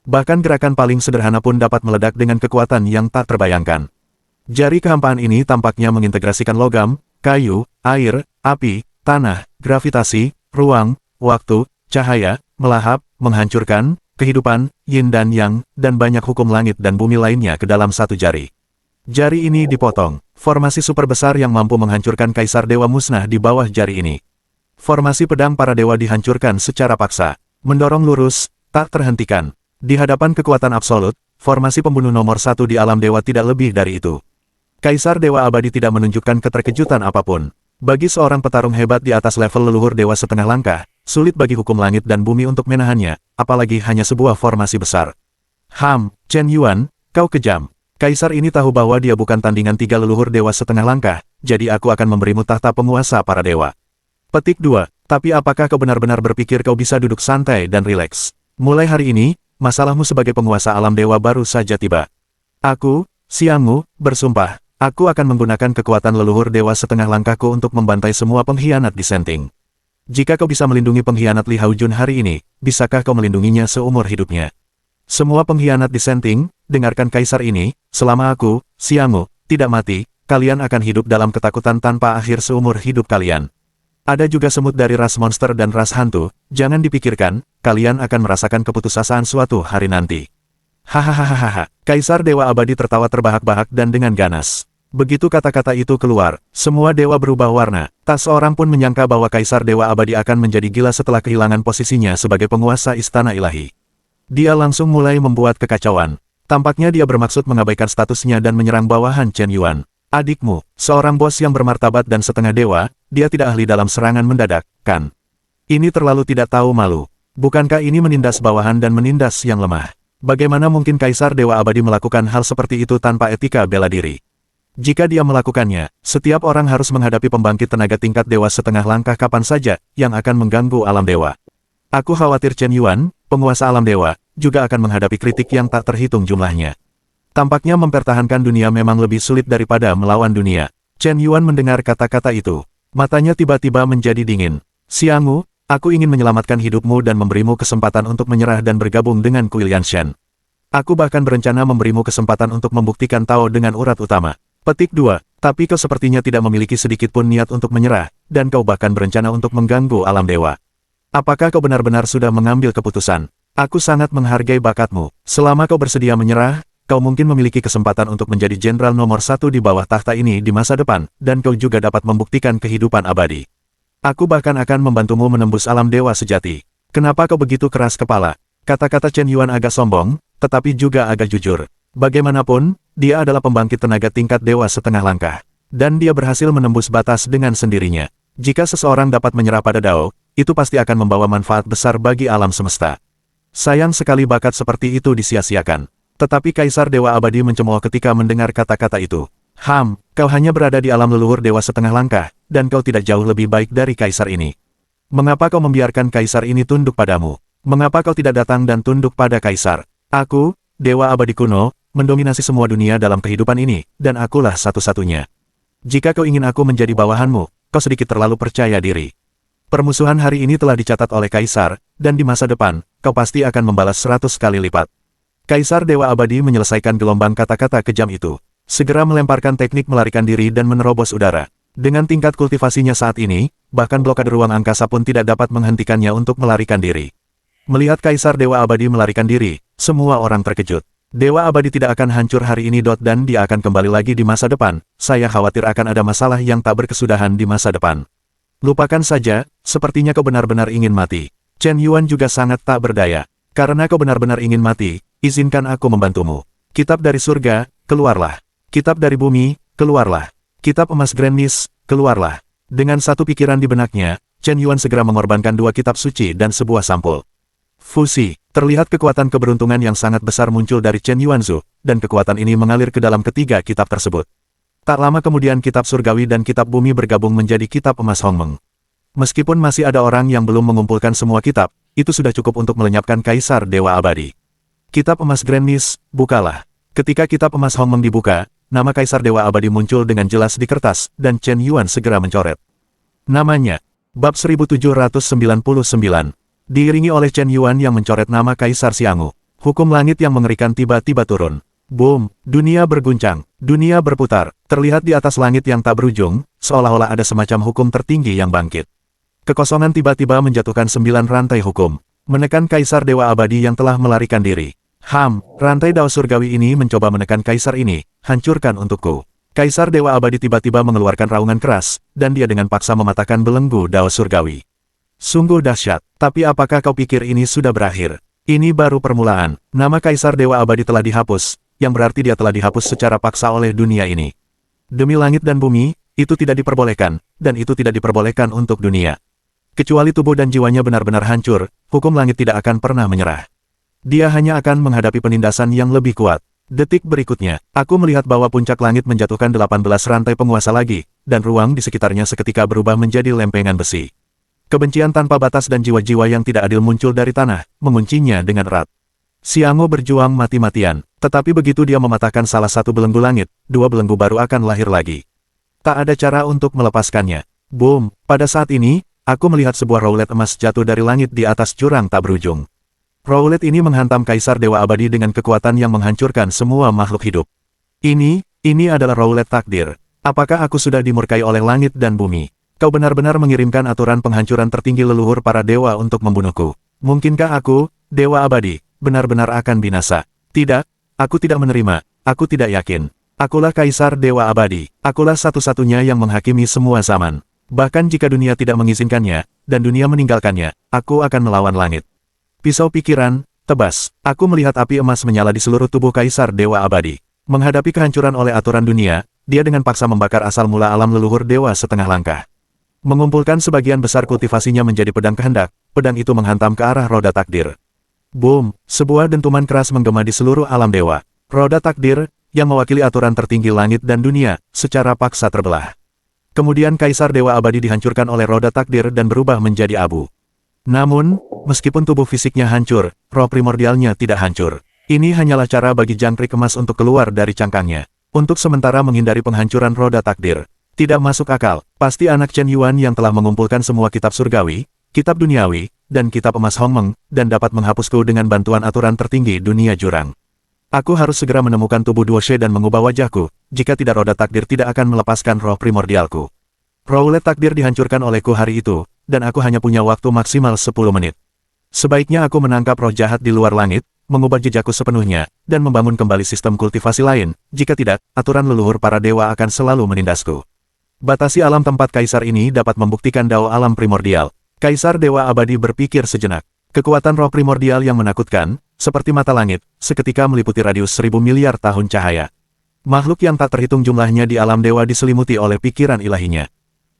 Bahkan gerakan paling sederhana pun dapat meledak dengan kekuatan yang tak terbayangkan. Jari kehampaan ini tampaknya mengintegrasikan logam, kayu, air, api, tanah, gravitasi, ruang, waktu, cahaya, melahap, menghancurkan, kehidupan, yin dan yang, dan banyak hukum langit dan bumi lainnya ke dalam satu jari. Jari ini dipotong. Formasi super besar yang mampu menghancurkan Kaisar Dewa musnah di bawah jari ini. Formasi pedang para dewa dihancurkan secara paksa. Mendorong lurus, tak terhentikan. Di hadapan kekuatan absolut, formasi pembunuh nomor satu di alam dewa tidak lebih dari itu. Kaisar Dewa Abadi tidak menunjukkan keterkejutan apapun. Bagi seorang petarung hebat di atas level leluhur dewa setengah langkah, sulit bagi hukum langit dan bumi untuk menahannya, apalagi hanya sebuah formasi besar. Chen Yuan, kau kejam. Kaisar ini tahu bahwa dia bukan tandingan tiga leluhur dewa setengah langkah, jadi aku akan memberimu tahta penguasa para dewa. Petik 2. Tapi apakah kau benar-benar berpikir kau bisa duduk santai dan rileks? Mulai hari ini, masalahmu sebagai penguasa alam dewa baru saja tiba. Aku, Xiangmu, bersumpah. Aku akan menggunakan kekuatan leluhur dewa setengah langkahku untuk membantai semua pengkhianat dissenting. Jika kau bisa melindungi pengkhianat Li Haojun hari ini, bisakah kau melindunginya seumur hidupnya? Semua pengkhianat dissenting, dengarkan Kaisar ini, selama aku, Xiangmu, tidak mati, kalian akan hidup dalam ketakutan tanpa akhir seumur hidup kalian. Ada juga semut dari ras monster dan ras hantu, jangan dipikirkan, kalian akan merasakan keputusasaan suatu hari nanti. Hahaha, Kaisar Dewa Abadi tertawa terbahak-bahak dan dengan ganas. Begitu kata-kata itu keluar, semua dewa berubah warna. Tak seorang pun menyangka bahwa Kaisar Dewa Abadi akan menjadi gila setelah kehilangan posisinya sebagai penguasa Istana Ilahi. Dia langsung mulai membuat kekacauan. Tampaknya dia bermaksud mengabaikan statusnya dan menyerang bawahan Chen Yuan. Adikmu, seorang bos yang bermartabat dan setengah dewa, dia tidak ahli dalam serangan mendadak, kan? Ini terlalu tidak tahu malu. Bukankah ini menindas bawahan dan menindas yang lemah? Bagaimana mungkin Kaisar Dewa Abadi melakukan hal seperti itu tanpa etika bela diri? Jika dia melakukannya, setiap orang harus menghadapi pembangkit tenaga tingkat dewa setengah langkah kapan saja, yang akan mengganggu alam dewa. Aku khawatir Chen Yuan, penguasa alam dewa, juga akan menghadapi kritik yang tak terhitung jumlahnya. Tampaknya mempertahankan dunia memang lebih sulit daripada melawan dunia. Chen Yuan mendengar kata-kata itu. Matanya tiba-tiba menjadi dingin. Xiangmu, aku ingin menyelamatkan hidupmu dan memberimu kesempatan untuk menyerah dan bergabung dengan Kuil Yanshen. Aku bahkan berencana memberimu kesempatan untuk membuktikan Tao dengan urat utama. Petik 2. Tapi kau sepertinya tidak memiliki sedikit pun niat untuk menyerah, dan kau bahkan berencana untuk mengganggu alam dewa. Apakah kau benar-benar sudah mengambil keputusan? Aku sangat menghargai bakatmu. Selama kau bersedia menyerah, kau mungkin memiliki kesempatan untuk menjadi jenderal nomor satu di bawah tahta ini di masa depan, dan kau juga dapat membuktikan kehidupan abadi. Aku bahkan akan membantumu menembus alam dewa sejati. Kenapa kau begitu keras kepala? Kata-kata Chen Yuan agak sombong, tetapi juga agak jujur. Bagaimanapun, dia adalah pembangkit tenaga tingkat dewa setengah langkah. Dan dia berhasil menembus batas dengan sendirinya. Jika seseorang dapat menyerah pada Dao, itu pasti akan membawa manfaat besar bagi alam semesta. Sayang sekali bakat seperti itu disia-siakan. Tetapi Kaisar Dewa Abadi mencemooh ketika mendengar kata-kata itu. Kau hanya berada di alam leluhur dewa setengah langkah, dan kau tidak jauh lebih baik dari Kaisar ini. Mengapa kau membiarkan Kaisar ini tunduk padamu? Mengapa kau tidak datang dan tunduk pada Kaisar? Aku, Dewa Abadi kuno, mendominasi semua dunia dalam kehidupan ini, dan akulah satu-satunya. Jika kau ingin aku menjadi bawahanmu, kau sedikit terlalu percaya diri. Permusuhan hari ini telah dicatat oleh Kaisar, dan di masa depan, kau pasti akan membalas 100 kali lipat. Kaisar Dewa Abadi menyelesaikan gelombang kata-kata kejam itu. Segera melemparkan teknik melarikan diri dan menerobos udara. Dengan tingkat kultivasinya saat ini, bahkan blokade ruang angkasa pun tidak dapat menghentikannya untuk melarikan diri. Melihat Kaisar Dewa Abadi melarikan diri, semua orang terkejut. Dewa Abadi tidak akan hancur hari ini dan dia akan kembali lagi di masa depan. Saya khawatir akan ada masalah yang tak berkesudahan di masa depan. Lupakan saja, sepertinya kau benar-benar ingin mati. Chen Yuan juga sangat tak berdaya. Karena kau benar-benar ingin mati, izinkan aku membantumu. Kitab dari surga, keluarlah. Kitab dari bumi, keluarlah. Kitab emas Grand Mist, keluarlah. Dengan satu pikiran di benaknya, Chen Yuan segera mengorbankan 2 kitab suci dan sebuah sampul. Fusi, terlihat kekuatan keberuntungan yang sangat besar muncul dari Chen Yuanzu, dan kekuatan ini mengalir ke dalam ketiga kitab tersebut. Tak lama kemudian kitab surgawi dan kitab bumi bergabung menjadi kitab emas Hongmeng. Meskipun masih ada orang yang belum mengumpulkan semua kitab, itu sudah cukup untuk melenyapkan Kaisar Dewa Abadi. Kitab emas Grand Mist, bukalah. Ketika kitab emas Hongmeng dibuka, nama Kaisar Dewa Abadi muncul dengan jelas di kertas, dan Chen Yuan segera mencoret. Namanya, Bab 1799, diiringi oleh Chen Yuan yang mencoret nama Kaisar Xianghu. Hukum langit yang mengerikan tiba-tiba turun. Boom, dunia berguncang, dunia berputar, terlihat di atas langit yang tak berujung, seolah-olah ada semacam hukum tertinggi yang bangkit. Kekosongan tiba-tiba menjatuhkan 9 rantai hukum, menekan Kaisar Dewa Abadi yang telah melarikan diri. Rantai Dao Surgawi ini mencoba menekan Kaisar ini, hancurkan untukku. Kaisar Dewa Abadi tiba-tiba mengeluarkan raungan keras, dan dia dengan paksa mematahkan belenggu Dao Surgawi. Sungguh dahsyat, tapi apakah kau pikir ini sudah berakhir? Ini baru permulaan, nama Kaisar Dewa Abadi telah dihapus, yang berarti dia telah dihapus secara paksa oleh dunia ini. Demi langit dan bumi, itu tidak diperbolehkan, dan itu tidak diperbolehkan untuk dunia. Kecuali tubuh dan jiwanya benar-benar hancur, hukum langit tidak akan pernah menyerah. Dia hanya akan menghadapi penindasan yang lebih kuat. Detik berikutnya, aku melihat bahwa puncak langit menjatuhkan 18 rantai penguasa lagi, dan ruang di sekitarnya seketika berubah menjadi lempengan besi. Kebencian tanpa batas dan jiwa-jiwa yang tidak adil muncul dari tanah, menguncinya dengan erat. Xianghu berjuang mati-matian, tetapi begitu dia mematahkan salah satu belenggu langit, 2 belenggu baru akan lahir lagi. Tak ada cara untuk melepaskannya. Boom, pada saat ini, aku melihat sebuah roulet emas jatuh dari langit di atas jurang tak berujung. Roulet ini menghantam Kaisar Dewa Abadi dengan kekuatan yang menghancurkan semua makhluk hidup. Ini adalah roulet takdir. Apakah aku sudah dimurkai oleh langit dan bumi? Kau benar-benar mengirimkan aturan penghancuran tertinggi leluhur para dewa untuk membunuhku. Mungkinkah aku, Dewa Abadi, benar-benar akan binasa? Tidak, aku tidak menerima, aku tidak yakin. Akulah Kaisar Dewa Abadi, akulah satu-satunya yang menghakimi semua zaman. Bahkan jika dunia tidak mengizinkannya, dan dunia meninggalkannya, aku akan melawan langit. Pisau pikiran, tebas. Aku melihat api emas menyala di seluruh tubuh Kaisar Dewa Abadi. Menghadapi kehancuran oleh aturan dunia, dia dengan paksa membakar asal mula alam leluhur dewa setengah langkah. Mengumpulkan sebagian besar kultivasinya menjadi pedang kehendak, pedang itu menghantam ke arah roda takdir. Boom, sebuah dentuman keras menggema di seluruh alam dewa. Roda takdir, yang mewakili aturan tertinggi langit dan dunia, secara paksa terbelah. Kemudian Kaisar Dewa Abadi dihancurkan oleh roda takdir dan berubah menjadi abu. Namun, meskipun tubuh fisiknya hancur, roh primordialnya tidak hancur. Ini hanyalah cara bagi jangkrik emas untuk keluar dari cangkangnya. Untuk sementara menghindari penghancuran roda takdir. Tidak masuk akal, pasti anak Chen Yuan yang telah mengumpulkan semua kitab surgawi, kitab duniawi, dan kitab emas Hongmeng, dan dapat menghapusku dengan bantuan aturan tertinggi dunia jurang. Aku harus segera menemukan tubuh Duoshe dan mengubah wajahku, jika tidak roda takdir tidak akan melepaskan roh primordialku. Roulet takdir dihancurkan olehku hari itu, dan aku hanya punya waktu maksimal 10 menit. Sebaiknya aku menangkap roh jahat di luar langit, mengubah jejakku sepenuhnya, dan membangun kembali sistem kultivasi lain, jika tidak, aturan leluhur para dewa akan selalu menindasku. Batasi alam tempat Kaisar ini dapat membuktikan dao alam primordial. Kaisar Dewa Abadi berpikir sejenak. Kekuatan roh primordial yang menakutkan, seperti mata langit, seketika meliputi radius 1000 miliar tahun cahaya. Makhluk yang tak terhitung jumlahnya di alam dewa diselimuti oleh pikiran ilahinya.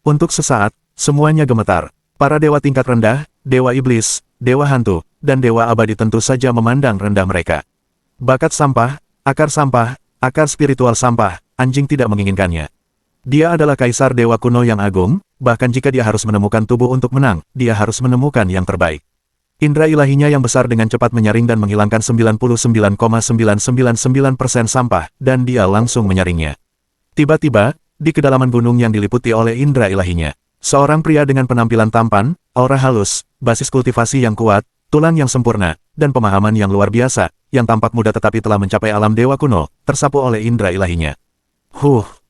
Untuk sesaat, semuanya gemetar. Para dewa tingkat rendah, dewa iblis, dewa hantu, dan dewa abadi tentu saja memandang rendah mereka. Bakat sampah, akar spiritual sampah, anjing tidak menginginkannya. Dia adalah Kaisar Dewa kuno yang agung, bahkan jika dia harus menemukan tubuh untuk menang, dia harus menemukan yang terbaik. Indra ilahinya yang besar dengan cepat menyaring dan menghilangkan 99,9999% sampah, dan dia langsung menyaringnya. Tiba-tiba, di kedalaman gunung yang diliputi oleh indra ilahinya, seorang pria dengan penampilan tampan, aura halus, basis kultivasi yang kuat, tulang yang sempurna, dan pemahaman yang luar biasa, yang tampak muda tetapi telah mencapai alam dewa kuno, tersapu oleh indra ilahinya.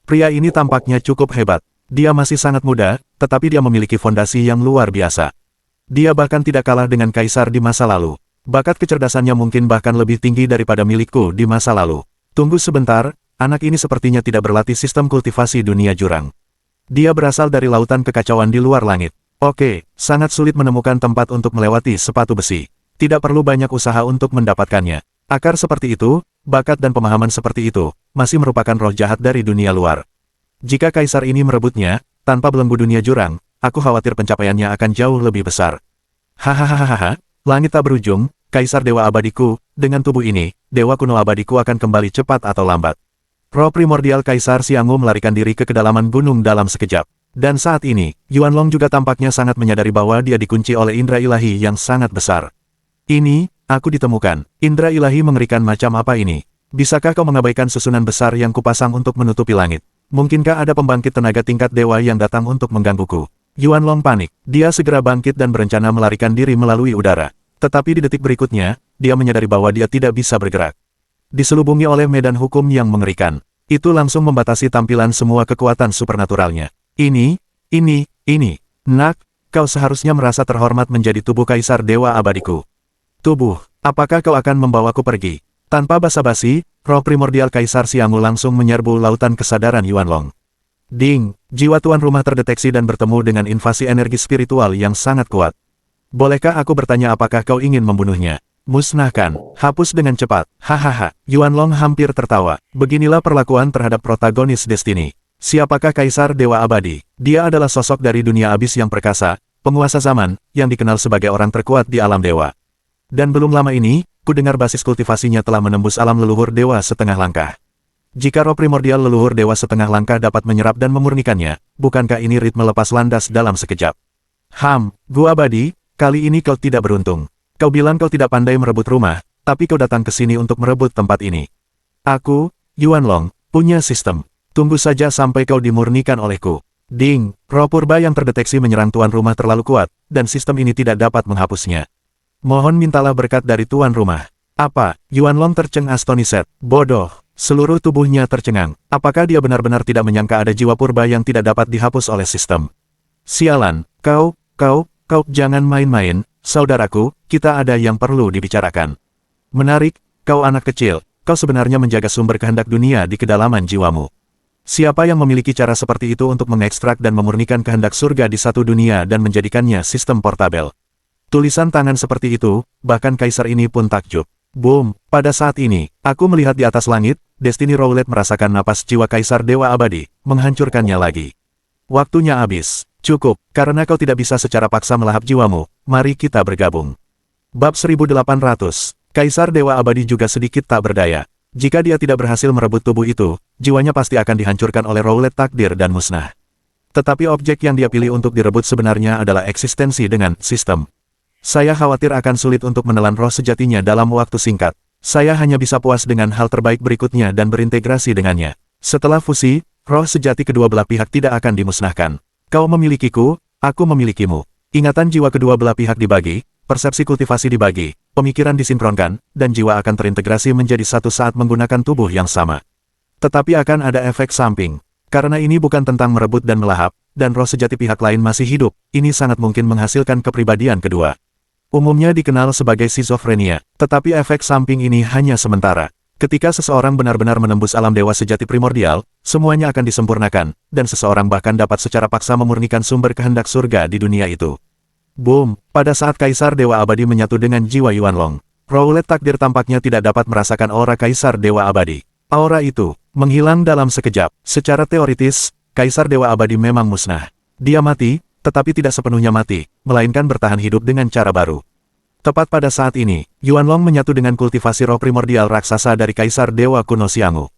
Pria ini tampaknya cukup hebat. Dia masih sangat muda, tetapi dia memiliki fondasi yang luar biasa. Dia bahkan tidak kalah dengan Kaisar di masa lalu. Bakat kecerdasannya mungkin bahkan lebih tinggi daripada milikku di masa lalu. Tunggu sebentar, anak ini sepertinya tidak berlatih sistem kultivasi dunia jurang. Dia berasal dari lautan kekacauan di luar langit. Oke, sangat sulit menemukan tempat untuk melewati sepatu besi. Tidak perlu banyak usaha untuk mendapatkannya. Akar seperti itu, bakat dan pemahaman seperti itu, masih merupakan roh jahat dari dunia luar. Jika Kaisar ini merebutnya, tanpa belenggu dunia jurang, aku khawatir pencapaiannya akan jauh lebih besar. Hahaha, langit tak berujung, Kaisar Dewa Abadiku, dengan tubuh ini, Dewa kuno abadiku akan kembali cepat atau lambat. Roh primordial Kaisar Xianghu melarikan diri ke kedalaman gunung dalam sekejap. Dan saat ini, Yuanlong juga tampaknya sangat menyadari bahwa dia dikunci oleh indra ilahi yang sangat besar. Aku ditemukan. Indra ilahi mengerikan macam apa ini? Bisakah kau mengabaikan susunan besar yang kupasang untuk menutupi langit? Mungkinkah ada pembangkit tenaga tingkat dewa yang datang untuk menggangguku? Yuanlong panik. Dia segera bangkit dan berencana melarikan diri melalui udara. Tetapi di detik berikutnya, dia menyadari bahwa dia tidak bisa bergerak. Diselubungi oleh medan hukum yang mengerikan. Itu langsung membatasi tampilan semua kekuatan supernaturalnya. Ini. Nak, kau seharusnya merasa terhormat menjadi tubuh kaisar dewa abadiku. Tubuh, apakah kau akan membawaku pergi? Tanpa basa-basi, roh primordial Kaisar Xiangwu langsung menyerbu lautan kesadaran Yuanlong. Ding, jiwa tuan rumah terdeteksi dan bertemu dengan invasi energi spiritual yang sangat kuat. Bolehkah aku bertanya apakah kau ingin membunuhnya? Musnahkan, hapus dengan cepat. Hahaha, Yuanlong hampir tertawa. Beginilah perlakuan terhadap protagonis Destiny. Siapakah Kaisar Dewa Abadi? Dia adalah sosok dari dunia abis yang perkasa, penguasa zaman, yang dikenal sebagai orang terkuat di alam dewa. Dan belum lama ini, ku dengar basis kultivasinya telah menembus alam leluhur dewa setengah langkah. Jika roh primordial leluhur dewa setengah langkah dapat menyerap dan memurnikannya, bukankah ini ritme lepas landas dalam sekejap? Gua Abadi, kali ini kau tidak beruntung. Kau bilang kau tidak pandai merebut rumah, tapi kau datang ke sini untuk merebut tempat ini. Aku, Yuanlong, punya sistem. Tunggu saja sampai kau dimurnikan olehku. Ding, roh purba yang terdeteksi menyerang tuan rumah terlalu kuat, dan sistem ini tidak dapat menghapusnya. Mohon mintalah berkat dari tuan rumah. Apa? Yuanlong tercengang. Bodoh. Seluruh tubuhnya tercengang. Apakah dia benar-benar tidak menyangka ada jiwa purba yang tidak dapat dihapus oleh sistem? Sialan, kau jangan main-main, saudaraku, kita ada yang perlu dibicarakan. Menarik, kau anak kecil, kau sebenarnya menjaga sumber kehendak dunia di kedalaman jiwamu. Siapa yang memiliki cara seperti itu untuk mengekstrak dan memurnikan kehendak surga di satu dunia dan menjadikannya sistem portabel? Tulisan tangan seperti itu, bahkan kaisar ini pun takjub. Boom, pada saat ini, aku melihat di atas langit, Destiny Rowlet merasakan napas jiwa kaisar dewa abadi, menghancurkannya lagi. Waktunya habis. Cukup, karena kau tidak bisa secara paksa melahap jiwamu, mari kita bergabung. Bab 1800, Kaisar Dewa Abadi juga sedikit tak berdaya. Jika dia tidak berhasil merebut tubuh itu, jiwanya pasti akan dihancurkan oleh Rowlet takdir dan musnah. Tetapi objek yang dia pilih untuk direbut sebenarnya adalah eksistensi dengan sistem. Saya khawatir akan sulit untuk menelan roh sejatinya dalam waktu singkat. Saya hanya bisa puas dengan hal terbaik berikutnya dan berintegrasi dengannya. Setelah fusi, roh sejati kedua belah pihak tidak akan dimusnahkan. Kau memilikiku, aku memilikimu. Ingatan jiwa kedua belah pihak dibagi, persepsi kultivasi dibagi, pemikiran disinkronkan, dan jiwa akan terintegrasi menjadi satu saat menggunakan tubuh yang sama. Tetapi akan ada efek samping. Karena ini bukan tentang merebut dan melahap, dan roh sejati pihak lain masih hidup, ini sangat mungkin menghasilkan kepribadian kedua. Umumnya dikenal sebagai skizofrenia, tetapi efek samping ini hanya sementara. Ketika seseorang benar-benar menembus alam dewa sejati primordial, semuanya akan disempurnakan, dan seseorang bahkan dapat secara paksa memurnikan sumber kehendak surga di dunia itu. Boom, pada saat Kaisar Dewa Abadi menyatu dengan jiwa Yuanlong, Rowlet takdir tampaknya tidak dapat merasakan aura Kaisar Dewa Abadi. Aura itu menghilang dalam sekejap. Secara teoritis, Kaisar Dewa Abadi memang musnah. Dia mati, tetapi tidak sepenuhnya mati, melainkan bertahan hidup dengan cara baru. Tepat pada saat ini, Yuanlong menyatu dengan kultivasi roh primordial raksasa dari Kaisar Dewa Kuno Xiangwu.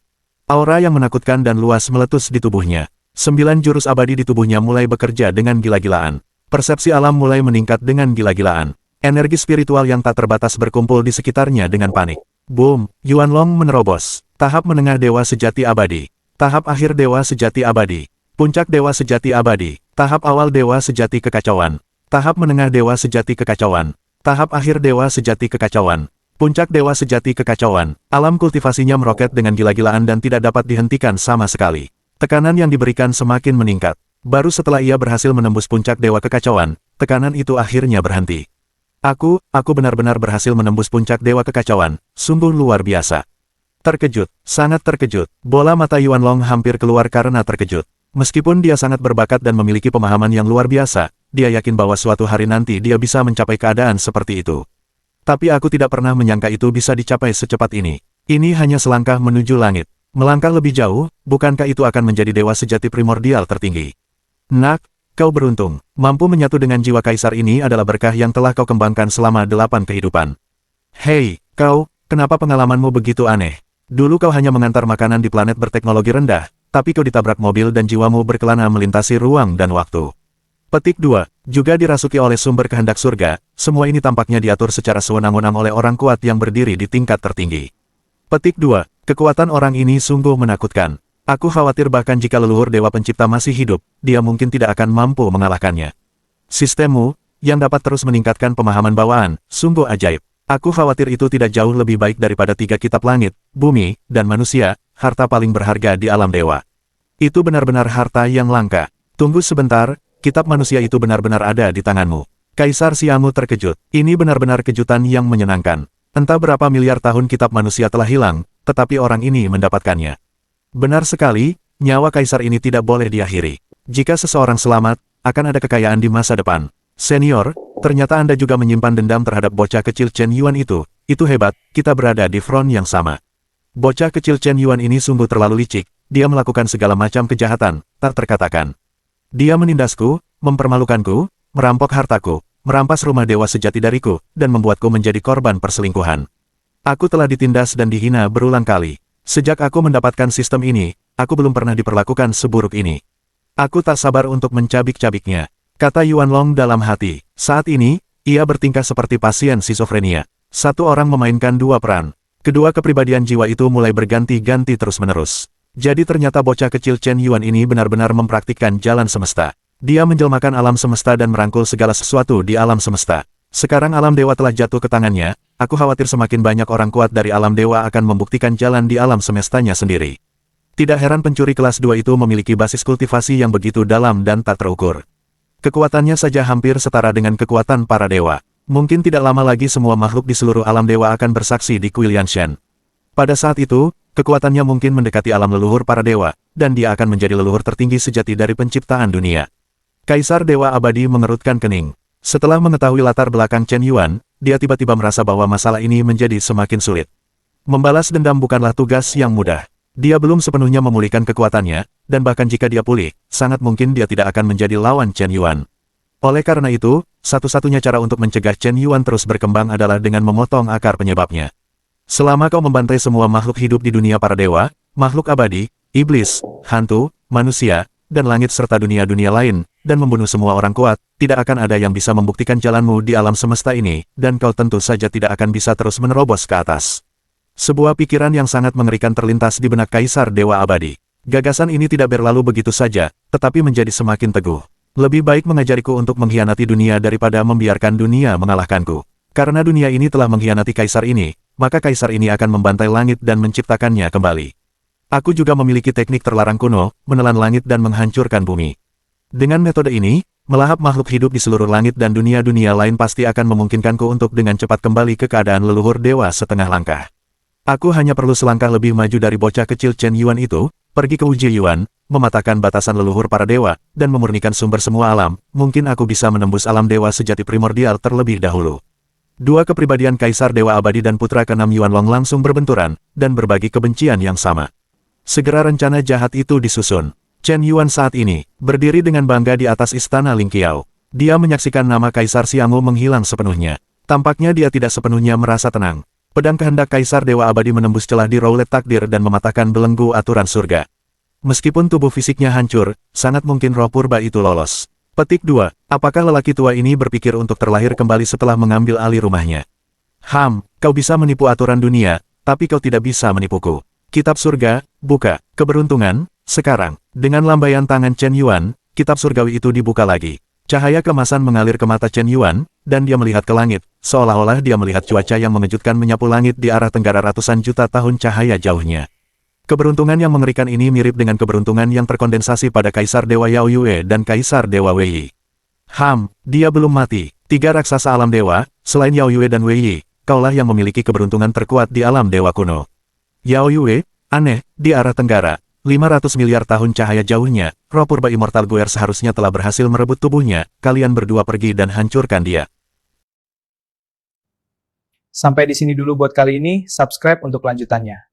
Aura yang menakutkan dan luas meletus di tubuhnya. 9 jurus abadi di tubuhnya mulai bekerja dengan gila-gilaan. Persepsi alam mulai meningkat dengan gila-gilaan. Energi spiritual yang tak terbatas berkumpul di sekitarnya dengan panik. Boom, Yuanlong menerobos. Tahap menengah Dewa Sejati Abadi. Tahap akhir Dewa Sejati Abadi. Puncak Dewa Sejati Abadi. Tahap awal Dewa Sejati Kekacauan. Tahap menengah Dewa Sejati Kekacauan. Tahap akhir Dewa Sejati Kekacauan. Puncak Dewa Sejati Kekacauan. Alam kultivasinya meroket dengan gila-gilaan dan tidak dapat dihentikan sama sekali. Tekanan yang diberikan semakin meningkat. Baru setelah ia berhasil menembus puncak Dewa Kekacauan, tekanan itu akhirnya berhenti. Aku benar-benar berhasil menembus puncak Dewa Kekacauan. Sungguh luar biasa. Terkejut, sangat terkejut. Bola mata Yuanlong hampir keluar karena terkejut. Meskipun dia sangat berbakat dan memiliki pemahaman yang luar biasa, dia yakin bahwa suatu hari nanti dia bisa mencapai keadaan seperti itu. Tapi aku tidak pernah menyangka itu bisa dicapai secepat ini. Ini hanya selangkah menuju langit. Melangkah lebih jauh, bukankah itu akan menjadi dewa sejati primordial tertinggi? Nak, kau beruntung. Mampu menyatu dengan jiwa kaisar ini adalah berkah yang telah kau kembangkan selama 8 kehidupan. Hei, kau, kenapa pengalamanmu begitu aneh? Dulu kau hanya mengantar makanan di planet berteknologi rendah, tapi kau ditabrak mobil dan jiwamu berkelana melintasi ruang dan waktu. Petik 2. Juga dirasuki oleh sumber kehendak surga, semua ini tampaknya diatur secara sewenang-wenang oleh orang kuat yang berdiri di tingkat tertinggi. Petik 2. Kekuatan orang ini sungguh menakutkan. Aku khawatir bahkan jika leluhur Dewa Pencipta masih hidup, dia mungkin tidak akan mampu mengalahkannya. Sistemmu, yang dapat terus meningkatkan pemahaman bawaan, sungguh ajaib. Aku khawatir itu tidak jauh lebih baik daripada 3 kitab langit, bumi, dan manusia, harta paling berharga di alam dewa. Itu benar-benar harta yang langka. Tunggu sebentar. Kitab manusia itu benar-benar ada di tanganmu. Kaisar Xiamu terkejut. Ini benar-benar kejutan yang menyenangkan. Entah berapa miliar tahun kitab manusia telah hilang, tetapi orang ini mendapatkannya. Benar sekali, nyawa kaisar ini tidak boleh diakhiri. Jika seseorang selamat, akan ada kekayaan di masa depan. Senior, ternyata Anda juga menyimpan dendam terhadap bocah kecil Chen Yuan itu. Itu hebat, kita berada di front yang sama. Bocah kecil Chen Yuan ini sungguh terlalu licik. Dia melakukan segala macam kejahatan, tak terkatakan. Dia menindasku, mempermalukanku, merampok hartaku, merampas rumah dewa sejati dariku, dan membuatku menjadi korban perselingkuhan. Aku telah ditindas dan dihina berulang kali. Sejak aku mendapatkan sistem ini, aku belum pernah diperlakukan seburuk ini. Aku tak sabar untuk mencabik-cabiknya, kata Yuan Long dalam hati. Saat ini, ia bertingkah seperti pasien skizofrenia. Satu orang memainkan 2 peran. Kedua kepribadian jiwa itu mulai berganti-ganti terus-menerus. Jadi ternyata bocah kecil Chen Yuan ini benar-benar mempraktikkan jalan semesta. Dia menjelmakan alam semesta dan merangkul segala sesuatu di alam semesta. Sekarang alam dewa telah jatuh ke tangannya, aku khawatir semakin banyak orang kuat dari alam dewa akan membuktikan jalan di alam semestanya sendiri. Tidak heran pencuri kelas 2 itu memiliki basis kultivasi yang begitu dalam dan tak terukur. Kekuatannya saja hampir setara dengan kekuatan para dewa. Mungkin tidak lama lagi semua makhluk di seluruh alam dewa akan bersaksi di Kuil Yanshan. Pada saat itu, kekuatannya mungkin mendekati alam leluhur para dewa, dan dia akan menjadi leluhur tertinggi sejati dari penciptaan dunia. Kaisar Dewa Abadi mengerutkan kening. Setelah mengetahui latar belakang Chen Yuan, dia tiba-tiba merasa bahwa masalah ini menjadi semakin sulit. Membalas dendam bukanlah tugas yang mudah. Dia belum sepenuhnya memulihkan kekuatannya, dan bahkan jika dia pulih, sangat mungkin dia tidak akan menjadi lawan Chen Yuan. Oleh karena itu, satu-satunya cara untuk mencegah Chen Yuan terus berkembang adalah dengan memotong akar penyebabnya. Selama kau membantai semua makhluk hidup di dunia para dewa, makhluk abadi, iblis, hantu, manusia, dan langit serta dunia-dunia lain, dan membunuh semua orang kuat, tidak akan ada yang bisa membuktikan jalanmu di alam semesta ini, dan kau tentu saja tidak akan bisa terus menerobos ke atas. Sebuah pikiran yang sangat mengerikan terlintas di benak Kaisar Dewa Abadi. Gagasan ini tidak berlalu begitu saja, tetapi menjadi semakin teguh. Lebih baik mengajariku untuk mengkhianati dunia daripada membiarkan dunia mengalahkanku. Karena dunia ini telah mengkhianati kaisar ini, maka kaisar ini akan membantai langit dan menciptakannya kembali. Aku juga memiliki teknik terlarang kuno, menelan langit dan menghancurkan bumi. Dengan metode ini, melahap makhluk hidup di seluruh langit dan dunia-dunia lain pasti akan memungkinkanku untuk dengan cepat kembali ke keadaan leluhur dewa setengah langkah. Aku hanya perlu selangkah lebih maju dari bocah kecil Chen Yuan itu, pergi ke Wuji Yuan, mematahkan batasan leluhur para dewa, dan memurnikan sumber semua alam, mungkin aku bisa menembus alam dewa sejati primordial terlebih dahulu. Dua kepribadian Kaisar Dewa Abadi dan Putra ke-6 Yuan Long langsung berbenturan, dan berbagi kebencian yang sama. Segera rencana jahat itu disusun. Chen Yuan saat ini, berdiri dengan bangga di atas istana Lingqiao. Dia menyaksikan nama Kaisar Xiamu menghilang sepenuhnya. Tampaknya dia tidak sepenuhnya merasa tenang. Pedang kehendak Kaisar Dewa Abadi menembus celah di roulet takdir dan mematahkan belenggu aturan surga. Meskipun tubuh fisiknya hancur, sangat mungkin roh purba itu lolos. Petik 2. Apakah lelaki tua ini berpikir untuk terlahir kembali setelah mengambil alih rumahnya? Kau bisa menipu aturan dunia, tapi kau tidak bisa menipuku. Kitab surga, buka. Keberuntungan, sekarang. Dengan lambaian tangan Chen Yuan, kitab surgawi itu dibuka lagi. Cahaya kemasan mengalir ke mata Chen Yuan, dan dia melihat ke langit, seolah-olah dia melihat cuaca yang mengejutkan menyapu langit di arah tenggara ratusan juta tahun cahaya jauhnya. Keberuntungan yang mengerikan ini mirip dengan keberuntungan yang terkondensasi pada Kaisar Dewa Yao Yue dan Kaisar Dewa Wei Yi. Dia belum mati. 3 raksasa alam dewa, selain Yao Yue dan Wei Yi, kaulah yang memiliki keberuntungan terkuat di alam dewa kuno. Yao Yue, aneh, di arah tenggara, 500 miliar tahun cahaya jauhnya, roh purba immortal Guer seharusnya telah berhasil merebut tubuhnya, kalian berdua pergi dan hancurkan dia. Sampai di sini dulu buat kali ini, subscribe untuk lanjutannya.